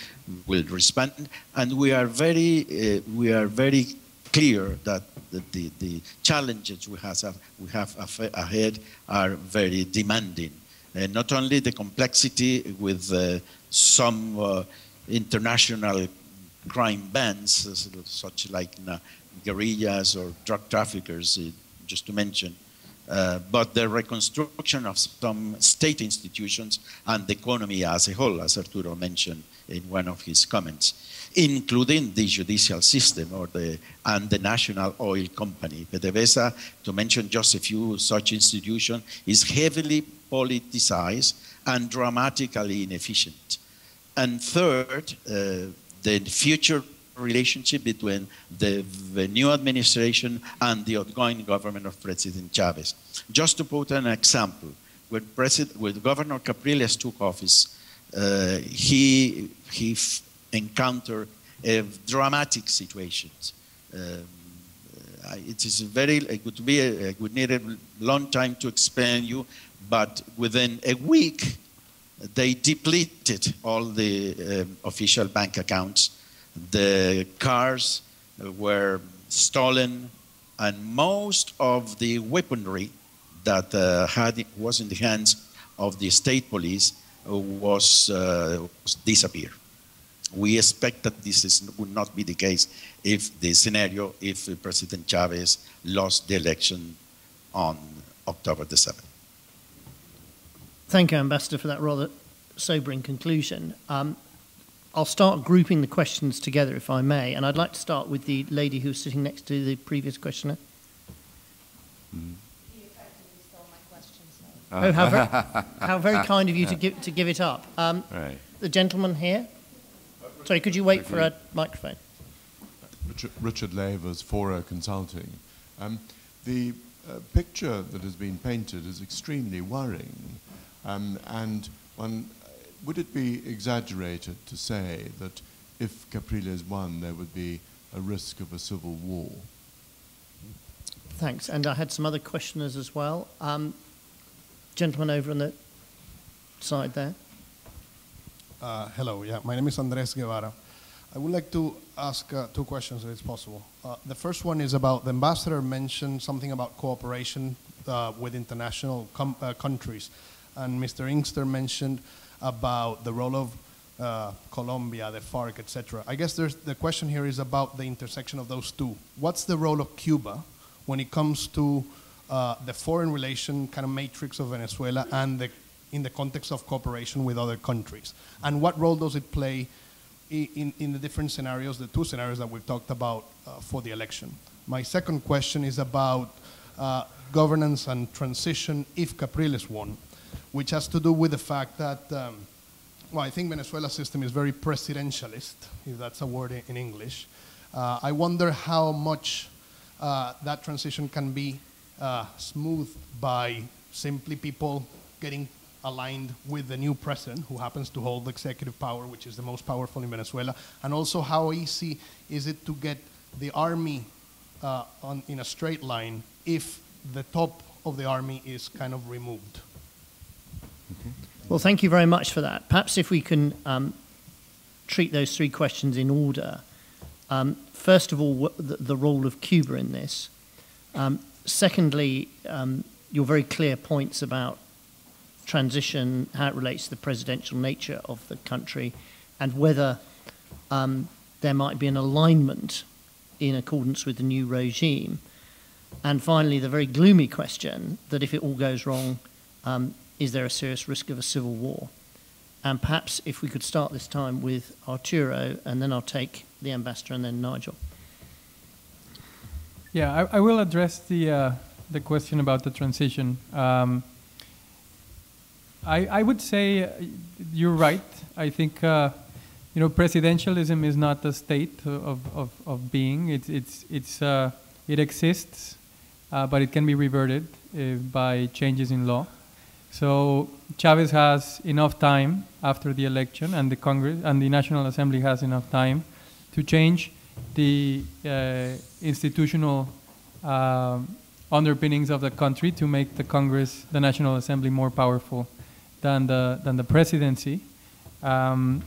will respond, and we are very clear that the challenges we have ahead are very demanding. Not only the complexity with some international crime bands, such like guerrillas or drug traffickers, just to mention, but the reconstruction of some state institutions and the economy as a whole, as Arturo mentioned in one of his comments, including the judicial system and the national oil company. PDVSA, to mention just a few such institutions, is heavily politicized and dramatically inefficient. And third, the future relationship between the new administration and the outgoing government of President Chavez. Just to put an example, when Governor Capriles took office, he encountered dramatic situations. It is it would need a long time to explain you, but within a week, they depleted all the official bank accounts. The cars were stolen, and most of the weaponry that was in the hands of the state police was disappeared. We expect that this would not be the case if President Chavez lost the election on October the 7th. Thank you, Ambassador, for that rather sobering conclusion. I'll start grouping the questions together, if I may, and I'd like to start with the lady who's sitting next to the previous questioner. You effectively stole my question, so. Oh, how very kind of you to give it up. Right. The gentleman here. Sorry, could you wait for a microphone? Richard Lavers, Fora Consulting. The picture that has been painted is extremely worrying, and would it be exaggerated to say that if Capriles won, there would be a risk of a civil war? Thanks. And I had some other questioners as well. Gentleman over on the side there. Hello, yeah, my name is Andres Guevara. I would like to ask two questions, if it's possible. The first one is about, the ambassador mentioned something about cooperation with international countries, and Mr. Inkster mentioned about the role of Colombia, the FARC, etc. I guess the question here is about the intersection of those two. What's the role of Cuba when it comes to the foreign relation kind of matrix of Venezuela and in the context of cooperation with other countries? And what role does it play in the different scenarios, the two scenarios that we've talked about for the election? My second question is about governance and transition if Capriles won, which has to do with the fact that, well, I think Venezuela's system is very presidentialist, if that's a word in English. I wonder how much that transition can be smoothed by simply people getting aligned with the new president, who happens to hold executive power, which is the most powerful in Venezuela, and also how easy is it to get the army in a straight line if the top of the army is kind of removed? Well, thank you very much for that. Perhaps if we can treat those three questions in order. First of all, the role of Cuba in this. Secondly, your very clear points about transition, how it relates to the presidential nature of the country, and whether there might be an alignment in accordance with the new regime. And finally, the very gloomy question that if it all goes wrong, is there a serious risk of a civil war? And perhaps if we could start this time with Arturo, and then I'll take the ambassador and then Nigel. Yeah, I will address the question about the transition. I would say you're right. I think presidentialism is not a state of being. It exists, but it can be reverted by changes in law. So Chavez has enough time after the election, and the Congress and the National Assembly has enough time to change the institutional underpinnings of the country to make the Congress, the National Assembly, more powerful than the presidency. I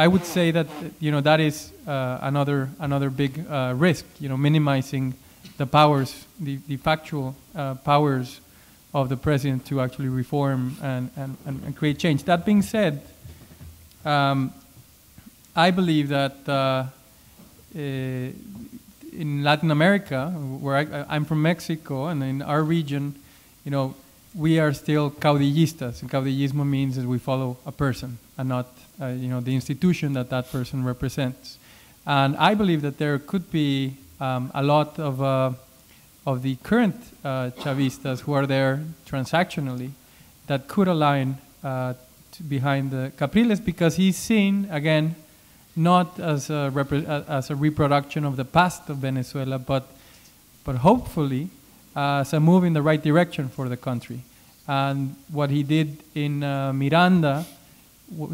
would say that that is another big risk. Minimizing the powers, the factual powers of the president to actually reform and create change. That being said, I believe that in Latin America, where I'm from Mexico, and in our region, we are still caudillistas. And caudillismo means that we follow a person and not, the institution that person represents. And I believe that there could be a lot of the current Chavistas who are there transactionally that could align behind the Capriles, because he's seen, again, not as a reproduction of the past of Venezuela, but hopefully as a move in the right direction for the country. And what he did in Miranda,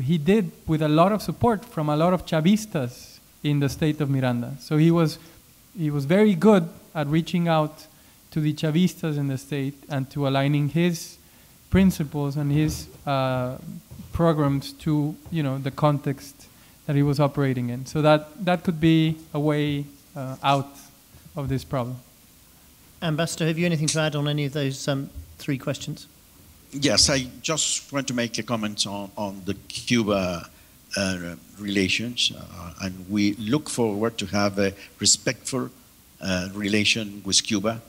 he did with a lot of support from a lot of Chavistas in the state of Miranda. So he was very good at reaching out to the Chavistas in the state and to aligning his principles and his programs to the context that he was operating in. So that could be a way out of this problem. Ambassador, have you anything to add on any of those three questions? Yes, I just want to make a comment on the Cuba relations, and we look forward to have a respectful relation with Cuba.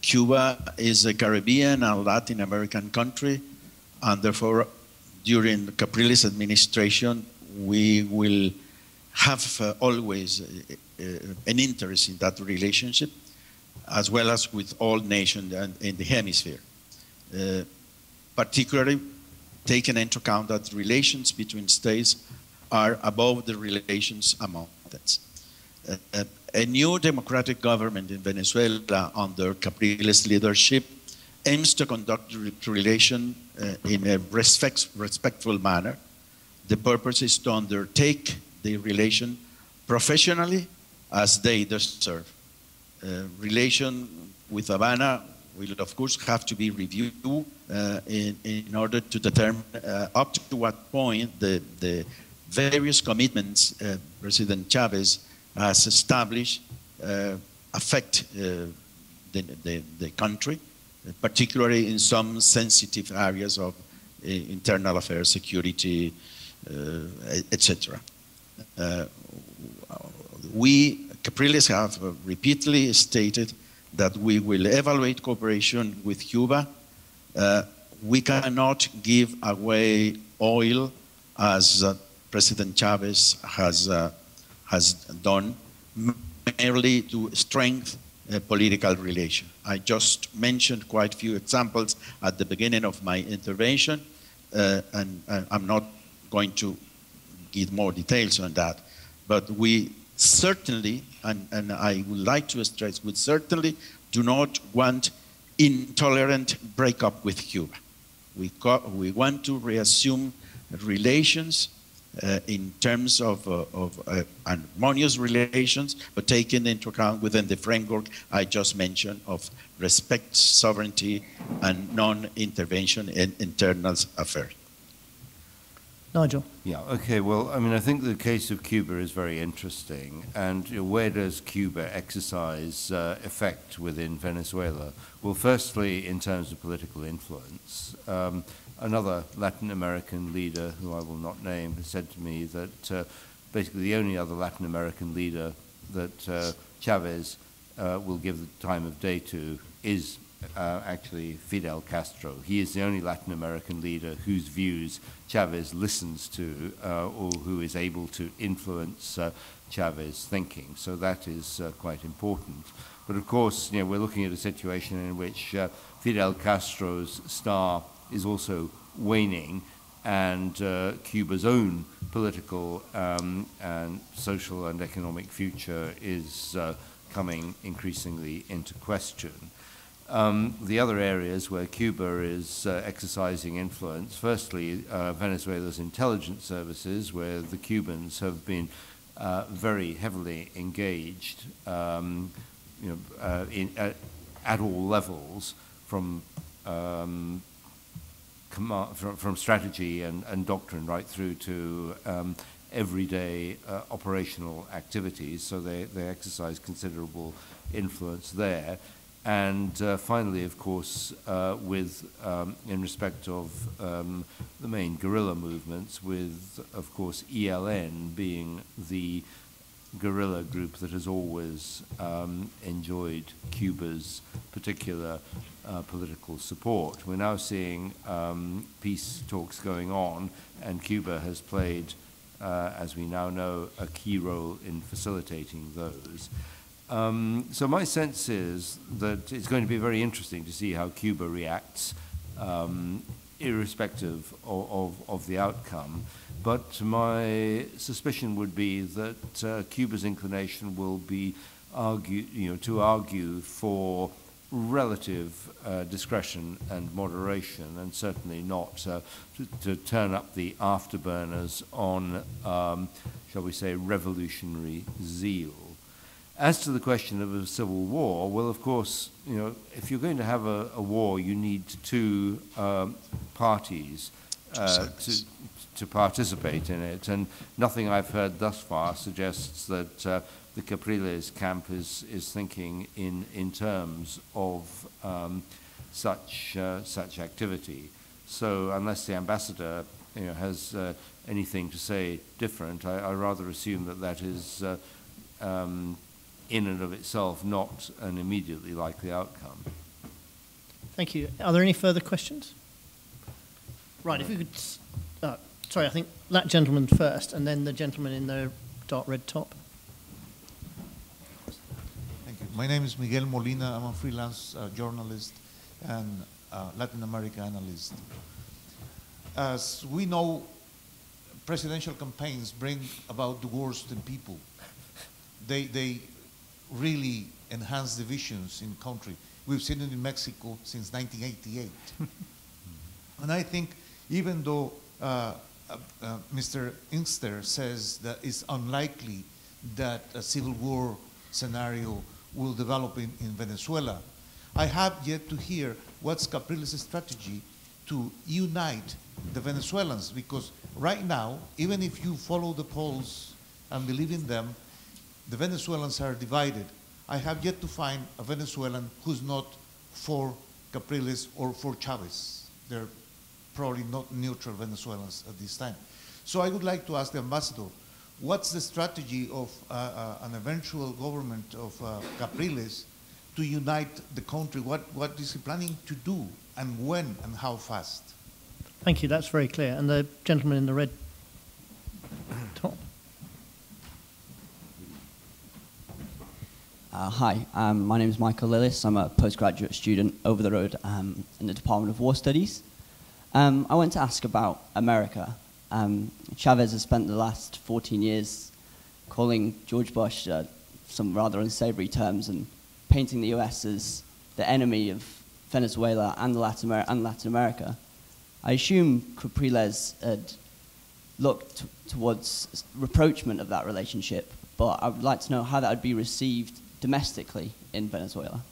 Cuba is a Caribbean and Latin American country, and therefore, during the Capriles administration, we will have always an interest in that relationship, as well as with all nations in the hemisphere. Particularly taking into account that relations between states are above the relations among states. A new democratic government in Venezuela under Capriles' leadership aims to conduct relation in a respectful manner. The purpose is to undertake the relation professionally as they deserve. Relation with Havana will, of course, have to be reviewed in order to determine up to what point the various commitments President Chavez has established affect the country, particularly in some sensitive areas of internal affairs, security, etc. We, Capriles, have repeatedly stated that we will evaluate cooperation with Cuba. We cannot give away oil as President Chavez has done, merely to strengthen political relation. I just mentioned quite a few examples at the beginning of my intervention, and I'm not going to give more details on that, but we certainly, and I would like to stress, we certainly do not want intolerant breakup with Cuba. We want to reassume relations in terms of harmonious relations, but taking into account within the framework I just mentioned of respect, sovereignty, and non-intervention in internal affairs. Nigel. Yeah, okay, well, I mean, I think the case of Cuba is very interesting. And where does Cuba exercise effect within Venezuela? Well, firstly, in terms of political influence, another Latin American leader, who I will not name, has said to me that basically the only other Latin American leader that Chavez will give the time of day to is actually Fidel Castro. He is the only Latin American leader whose views Chavez listens to or who is able to influence Chavez thinking. So that is quite important. But of course, you know, we're looking at a situation in which Fidel Castro's star is also waning, and Cuba's own political and social and economic future is coming increasingly into question. The other areas where Cuba is exercising influence, firstly, Venezuela's intelligence services, where the Cubans have been very heavily engaged at all levels, from strategy and doctrine right through to everyday operational activities. So they exercise considerable influence there. And finally, of course, in respect of the main guerrilla movements, with, of course, ELN being the guerrilla group that has always enjoyed Cuba's particular political support. We're now seeing peace talks going on, and Cuba has played, as we now know, a key role in facilitating those. So my sense is that it's going to be very interesting to see how Cuba reacts, irrespective of the outcome. But my suspicion would be that Cuba's inclination will be to argue for relative discretion and moderation, and certainly not to turn up the afterburners on, shall we say, revolutionary zeal. As to the question of a civil war, well, of course, you know, if you're going to have a war, you need two parties to participate in it, and nothing I've heard thus far suggests that the Capriles camp is thinking in terms of such activity. So unless the ambassador, you know, has anything to say different, I rather assume that is in and of itself not an immediately likely outcome. Thank you. Are there any further questions? Right, if you could, sorry, I think that gentleman first, and then the gentleman in the dark red top. Thank you. My name is Miguel Molina. I'm a freelance journalist and Latin America analyst. As we know, presidential campaigns bring about the worst in people. They really enhance divisions in country. We've seen it in Mexico since 1988. And I think even though Mr. Inkster says that it's unlikely that a civil war scenario will develop in Venezuela, I have yet to hear what's Capriles' strategy to unite the Venezuelans, because right now, even if you follow the polls and believe in them, the Venezuelans are divided. I have yet to find a Venezuelan who's not for Capriles or for Chavez. They're probably not neutral Venezuelans at this time. So I would like to ask the ambassador, what's the strategy of an eventual government of Capriles to unite the country? What is he planning to do, and when, and how fast? Thank you, that's very clear. And the gentleman in the red top. Hi, my name is Michael Lillis. I'm a postgraduate student over the road in the Department of War Studies. I want to ask about America. Chavez has spent the last 14 years calling George Bush some rather unsavory terms and painting the US as the enemy of Venezuela and Latin America. I assume Capriles had looked towards rapprochement of that relationship, but I would like to know how that would be received domestically in Venezuela.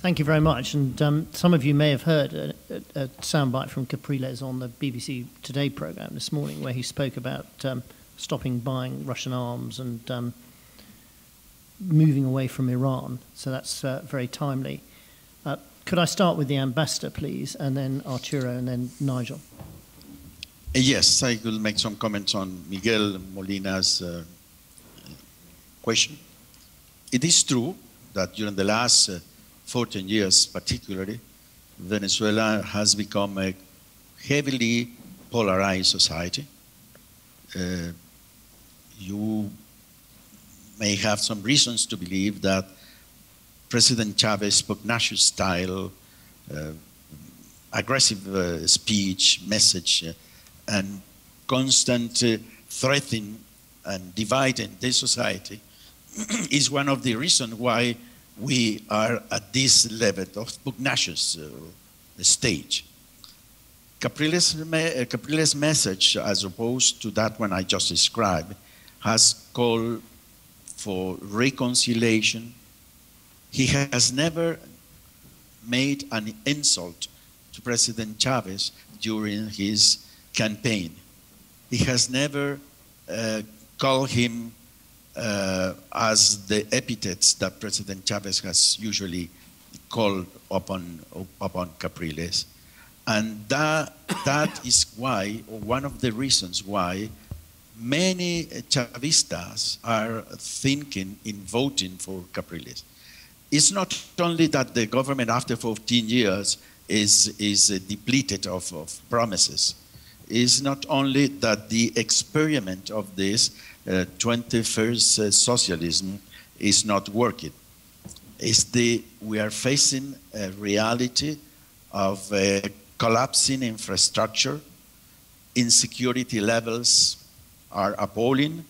Thank you very much. And some of you may have heard a soundbite from Capriles on the BBC Today programme this morning, where he spoke about stopping buying Russian arms and moving away from Iran. So that's very timely. Could I start with the ambassador, please, and then Arturo, and then Nigel? Yes, I will make some comments on Miguel Molina's question. It is true that during the last 14 years particularly, Venezuela has become a heavily polarized society. You may have some reasons to believe that President Chavez's pugnacious style, aggressive speech, message, and constant threatening and dividing the society is one of the reasons why we are at this level of pugnacious stage. Capriles' message, as opposed to that one I just described, has called for reconciliation. He has never made an insult to President Chavez during his campaign. He has never called him as the epithets that President Chavez has usually called upon Capriles. And that is why, or one of the reasons why, many Chavistas are thinking in voting for Capriles. It's not only that the government after 14 years is depleted of promises. It's not only that the experiment of this 21st socialism is not working. We are facing a reality of a collapsing infrastructure. Insecurity levels are appalling.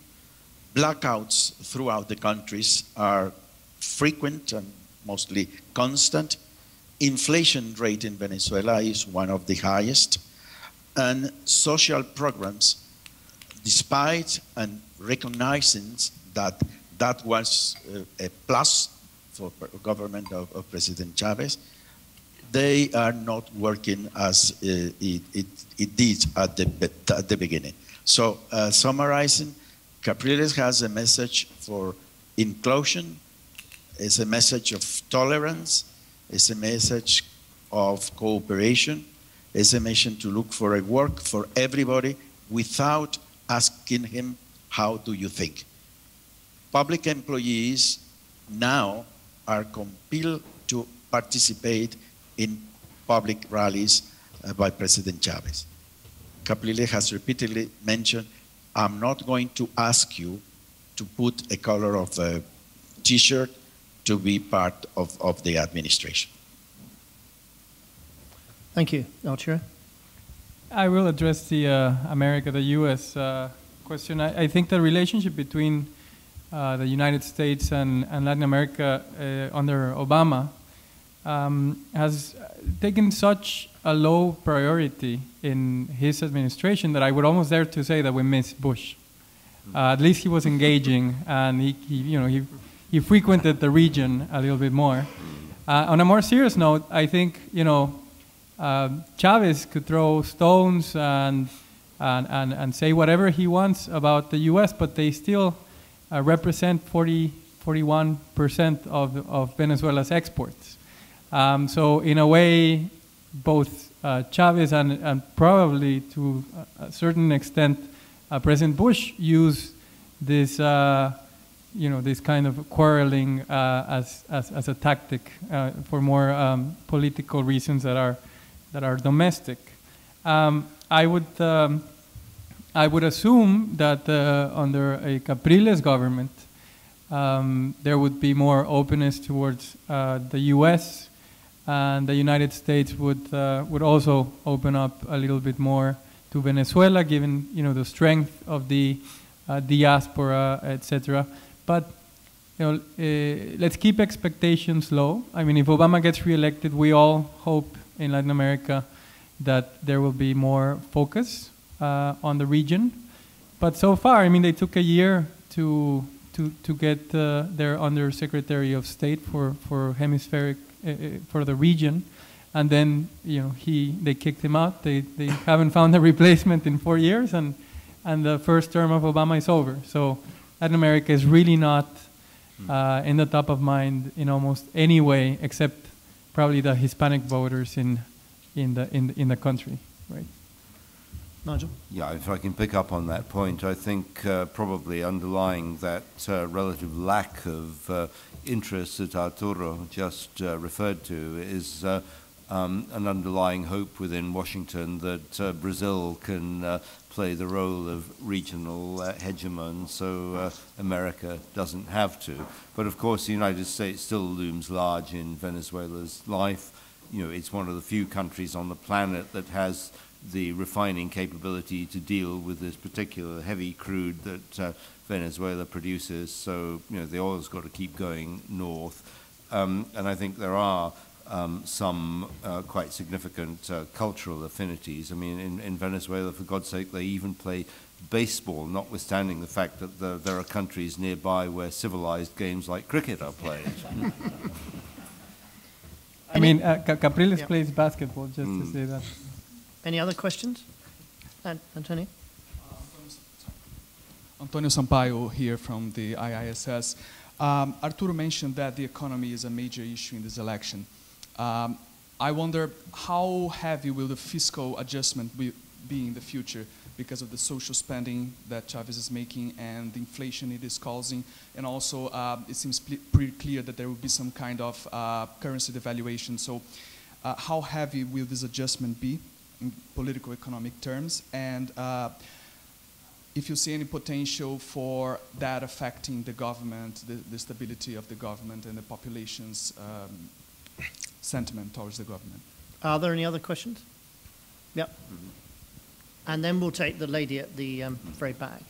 Blackouts throughout the countries are frequent and mostly constant. Inflation rate in Venezuela is one of the highest. And social programs, despite and recognizing that that was a plus for the government of President Chavez, they are not working as it did at the beginning. So summarizing, Capriles has a message for inclusion, it's a message of tolerance, it's a message of cooperation, it's a mission to look for a work for everybody without asking him, how do you think? Public employees now are compelled to participate in public rallies by President Chavez. Capriles has repeatedly mentioned, I'm not going to ask you to put a color of a t-shirt to be part of the administration. Thank you. Arturo? I will address the the U.S. Question. I think the relationship between the United States and Latin America under Obama has taken such a low priority in his administration that I would almost dare to say that we miss Bush. At least he was engaging, and he frequented the region a little bit more. On a more serious note, I think Chavez could throw stones and say whatever he wants about the U.S., but they still represent 41% of Venezuela's exports. So in a way, both Chavez and probably to a certain extent President Bush use this this kind of quarreling as a tactic for more political reasons that are domestic. I would assume that under a Capriles government, there would be more openness towards the U.S. and the United States would also open up a little bit more to Venezuela, given the strength of the diaspora, etc. But let's keep expectations low. I mean, if Obama gets reelected, we all hope in Latin America that there will be more focus on the region. But so far, I mean, they took a year to get their Undersecretary of State for Hemispheric for the region, and then they kicked him out. They haven't found a replacement in 4 years, and the first term of Obama is over. So Latin America is really not in the top of mind in almost any way, except probably the Hispanic voters in the country, right? Nigel? Yeah, if I can pick up on that point, I think probably underlying that relative lack of interest that Arturo just referred to is an underlying hope within Washington that Brazil can play the role of regional hegemon, so America doesn't have to. But of course, the United States still looms large in Venezuela's life. It's one of the few countries on the planet that has the refining capability to deal with this particular heavy crude that Venezuela produces. So, the oil's got to keep going north. And I think there are some quite significant cultural affinities. I mean, in Venezuela, for God's sake, they even play baseball, notwithstanding the fact that there are countries nearby where civilized games like cricket are played. I mean, Capriles plays basketball, just to say that. Any other questions? Antonio? Antonio Sampaio here from the IISS. Arturo mentioned that the economy is a major issue in this election. I wonder how heavy will the fiscal adjustment be in the future because of the social spending that Chavez is making and the inflation it is causing, and also it seems pretty clear that there will be some kind of currency devaluation. So how heavy will this adjustment be in political economic terms, and if you see any potential for that affecting the government, the stability of the government and the population's sentiment towards the government. Are there any other questions? Yep. And then we'll take the lady at the very back.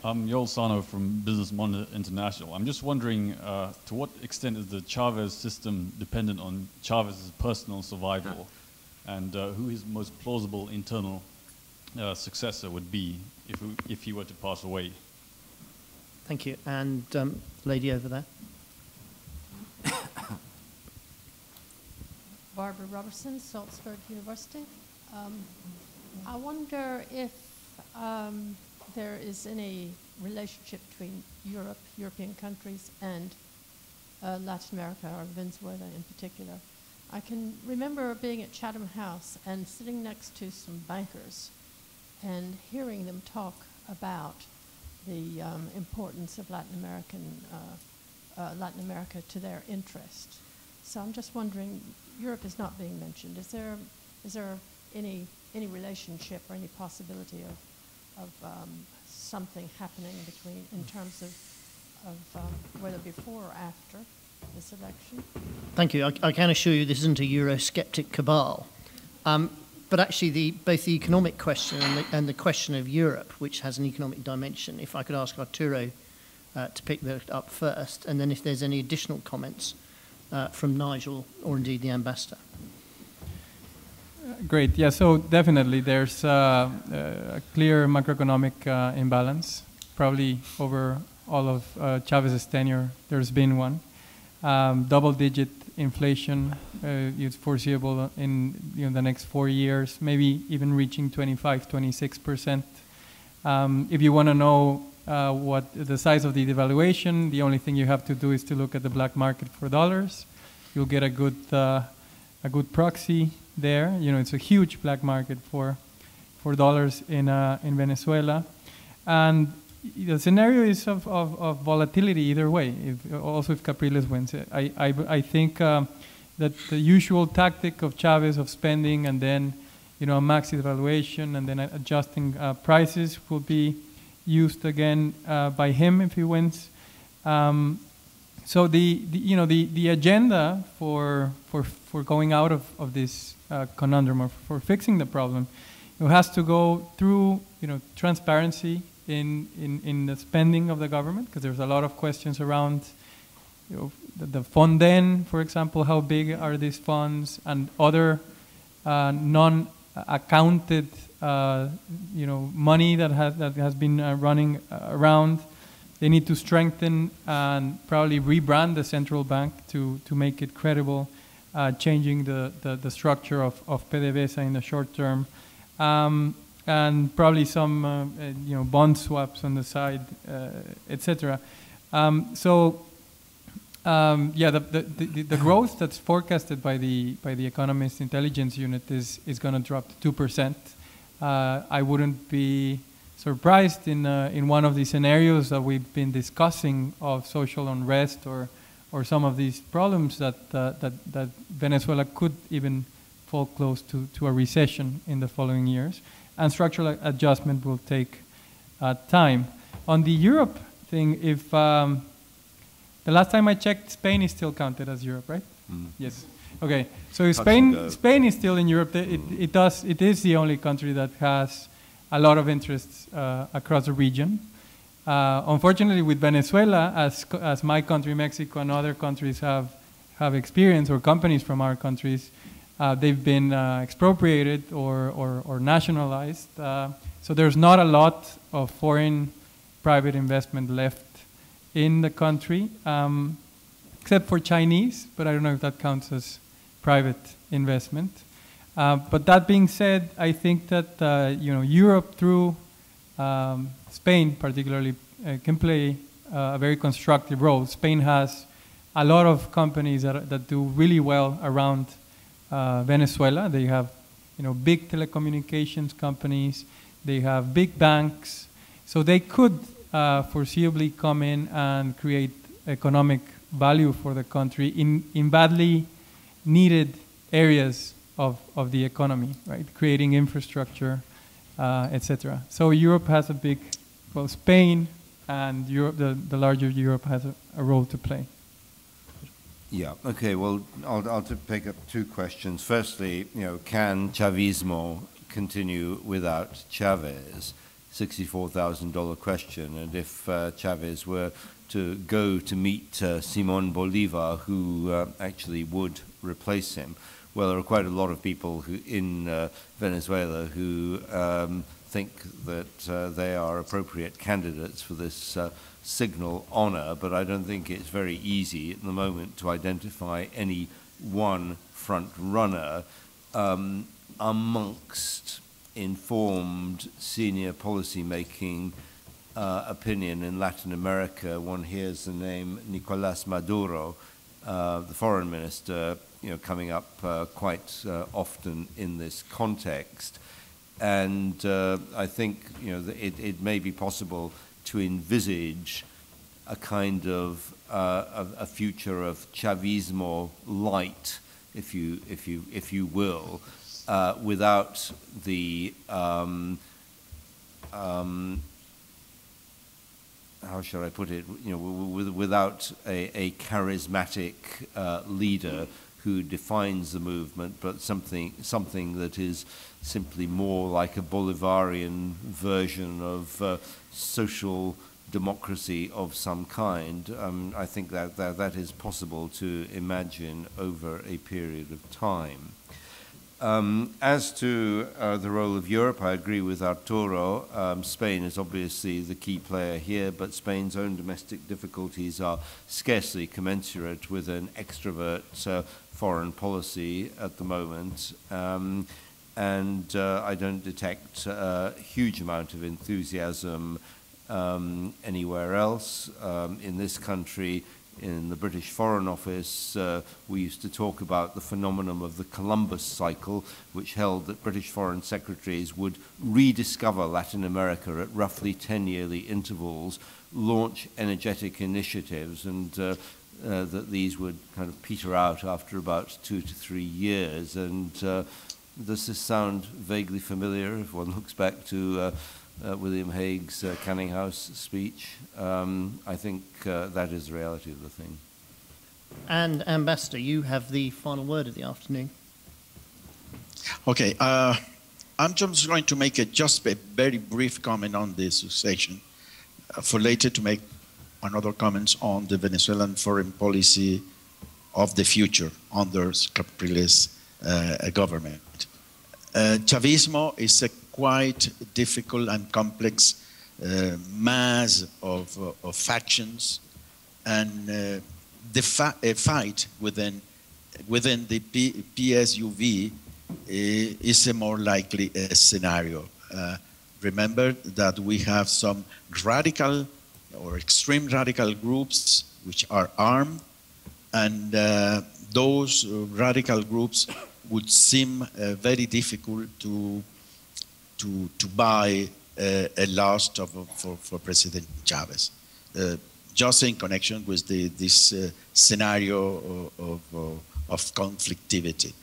I'm Yoel Sano from Business Monitor International. I'm just wondering, to what extent is the Chavez system dependent on Chavez's personal survival, and who his most plausible internal successor would be if he were to pass away? Thank you. And lady over there. Barbara Robertson, Salzburg University. I wonder if there is any relationship between European countries and Latin America, or Venezuela in particular. I can remember being at Chatham House and sitting next to some bankers and hearing them talk about the importance of Latin America to their interest. So I'm just wondering, Europe is not being mentioned. Is there any relationship or any possibility of something happening in terms of whether before or after this election? Thank you. I can assure you this isn't a Eurosceptic cabal. But actually, both the economic question and the question of Europe, which has an economic dimension, if I could ask Arturo to pick that up first, and then if there's any additional comments from Nigel or indeed the ambassador. Great. Yeah, so definitely there's a clear macroeconomic imbalance. Probably over all of Chavez's tenure, there's been one. Double-digit inflation is foreseeable in the next 4 years, maybe even reaching 25, 26%. If you want to know what the size of the devaluation, the only thing you have to do is to look at the black market for dollars. You'll get a good proxy there. It's a huge black market for dollars in Venezuela, and the scenario is of volatility either way. Also, if Capriles wins, I think that the usual tactic of Chavez of spending and then a maxi devaluation and then adjusting prices will be used again by him if he wins. So the agenda for going out of this conundrum or for fixing the problem, it has to go through transparency in the spending of the government, because there's a lot of questions around the fonden, for example, how big are these funds, and other non-accounted money that has been running around. They need to strengthen and probably rebrand the central bank to make it credible, changing the structure of PDVSA in the short term, and probably some bond swaps on the side, etc. The growth that's forecasted by the Economist Intelligence Unit is going to drop to 2%. I wouldn't be surprised in one of the scenarios that we've been discussing of social unrest or some of these problems that Venezuela could even fall close to a recession in the following years, and structural adjustment will take time. On the Europe thing, if the last time I checked, Spain is still counted as Europe, right? Mm. Yes. Okay. So Spain is still in Europe. It is the only country that has a lot of interests across the region. Unfortunately, with Venezuela, as my country, Mexico, and other countries have experienced, or companies from our countries, they've been expropriated or nationalized. So there's not a lot of foreign private investment left in the country, except for Chinese, but I don't know if that counts as private investment. But that being said, I think that Europe through Spain particularly can play a very constructive role. Spain has a lot of companies that do really well around Venezuela. They have big telecommunications companies, they have big banks, so they could foreseeably come in and create economic value for the country in badly needed areas of the economy, right? Creating infrastructure, etc. So Europe has a big, Spain and Europe, the larger Europe has a role to play. Yeah. Okay. Well, I'll pick up two questions. Firstly, can Chavismo continue without Chavez? $64,000 question. And if Chavez were to go to meet Simon Bolivar, who actually would replace him, well, there are quite a lot of people in Venezuela who think that they are appropriate candidates for this signal honor, but I don't think it's very easy at the moment to identify any one front runner amongst informed senior policy-making opinion in Latin America. One hears the name Nicolás Maduro, the foreign minister, coming up quite often in this context. And I think it may be possible to envisage a kind of a future of Chavismo light, if you will, without the how shall I put it? Without a charismatic leader who defines the movement, but something that is simply more like a Bolivarian version of social democracy of some kind. I think that is possible to imagine over a period of time. As to the role of Europe, I agree with Arturo. Spain is obviously the key player here, but Spain's own domestic difficulties are scarcely commensurate with an extrovert foreign policy at the moment. And I don't detect a huge amount of enthusiasm anywhere else. In this country, in the British Foreign Office, we used to talk about the phenomenon of the Columbus cycle, which held that British foreign secretaries would rediscover Latin America at roughly 10-yearly intervals, launch energetic initiatives, and that these would kind of peter out after about 2 to 3 years. And does this sound vaguely familiar if one looks back to William Hague's Canning House speech? I think that is the reality of the thing. And Ambassador, you have the final word of the afternoon. Okay, I'm just going to make just a very brief comment on the succession, for later to make another comments on the Venezuelan foreign policy of the future under Capriles' government. Chavismo is a quite difficult and complex mass of factions, and the fight within the PSUV is a more likely scenario. Remember that we have some radical or extreme radical groups which are armed, and those radical groups would seem very difficult to buy a loss for President Chavez, just in connection with this scenario of conflictivity.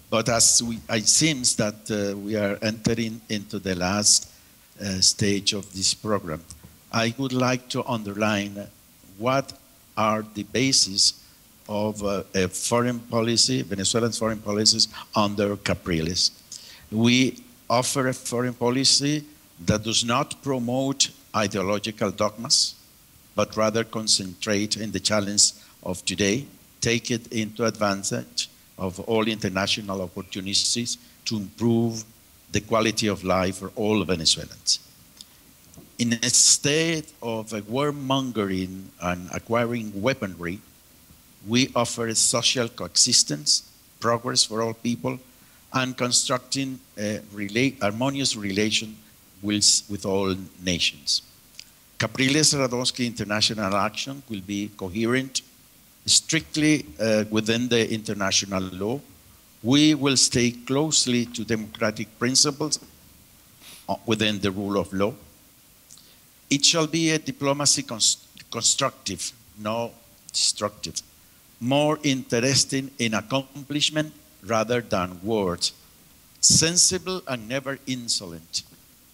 But as it seems that we are entering into the last stage of this program, I would like to underline what are the bases of a foreign policy, Venezuelan foreign policies under Capriles. We offer a foreign policy that does not promote ideological dogmas, but rather concentrate in the challenge of today, take it into advantage of all international opportunities to improve the quality of life for all Venezuelans. In a state of warmongering and acquiring weaponry, we offer a social coexistence, progress for all people, and constructing a harmonious relation with all nations. Capriles-Radonsky international action will be coherent, strictly within the international law. We will stay closely to democratic principles within the rule of law. It shall be a diplomacy constructive, not destructive, more interested in accomplishment rather than words, sensible and never insolent,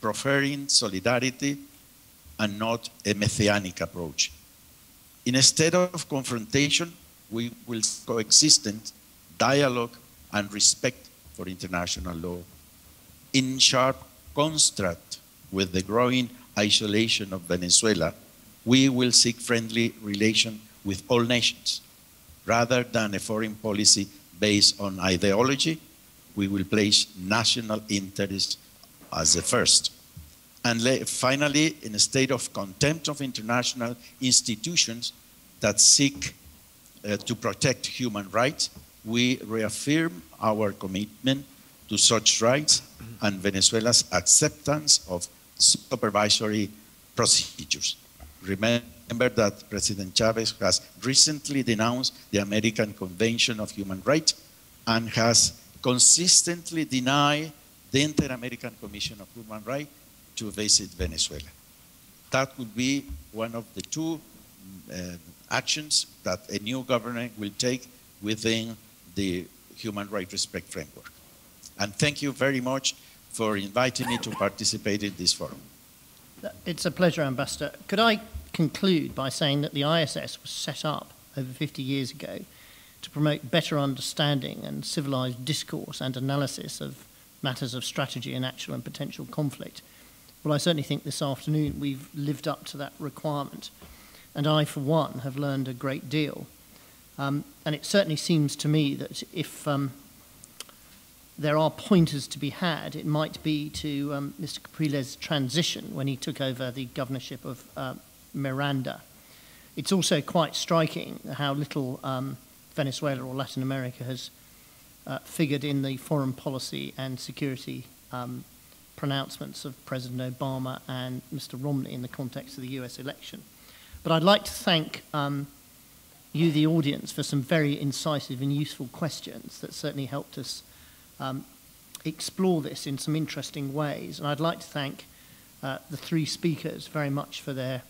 preferring solidarity and not a messianic approach. Instead of confrontation, we will coexist, dialogue, and respect for international law. In sharp contrast with the growing isolation of Venezuela, we will seek friendly relations with all nations. Rather than a foreign policy based on ideology, we will place national interests as the first. And finally, in a state of contempt of international institutions that seek to protect human rights, we reaffirm our commitment to such rights and Venezuela's acceptance of supervisory procedures. Remember that President Chavez has recently denounced the American Convention of Human Rights and has consistently denied the Inter-American Commission of Human Rights to visit Venezuela. That would be one of the two actions that a new government will take within the human rights respect framework. And thank you very much for inviting me to participate in this forum. It's a pleasure, Ambassador. Could I conclude by saying that the IISS was set up over 50 years ago to promote better understanding and civilized discourse and analysis of matters of strategy and actual and potential conflict. Well, I certainly think this afternoon we've lived up to that requirement, and I, for one, have learned a great deal. And it certainly seems to me that if there are pointers to be had, it might be to Mr. Capriles' transition when he took over the governorship of Miranda. It's also quite striking how little Venezuela or Latin America has figured in the foreign policy and security pronouncements of President Obama and Mr. Romney in the context of the US election. But I'd like to thank you, the audience, for some very incisive and useful questions that certainly helped us explore this in some interesting ways. And I'd like to thank the three speakers very much for their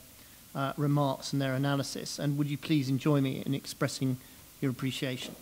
remarks and their analysis. And would you please join me in expressing your appreciation?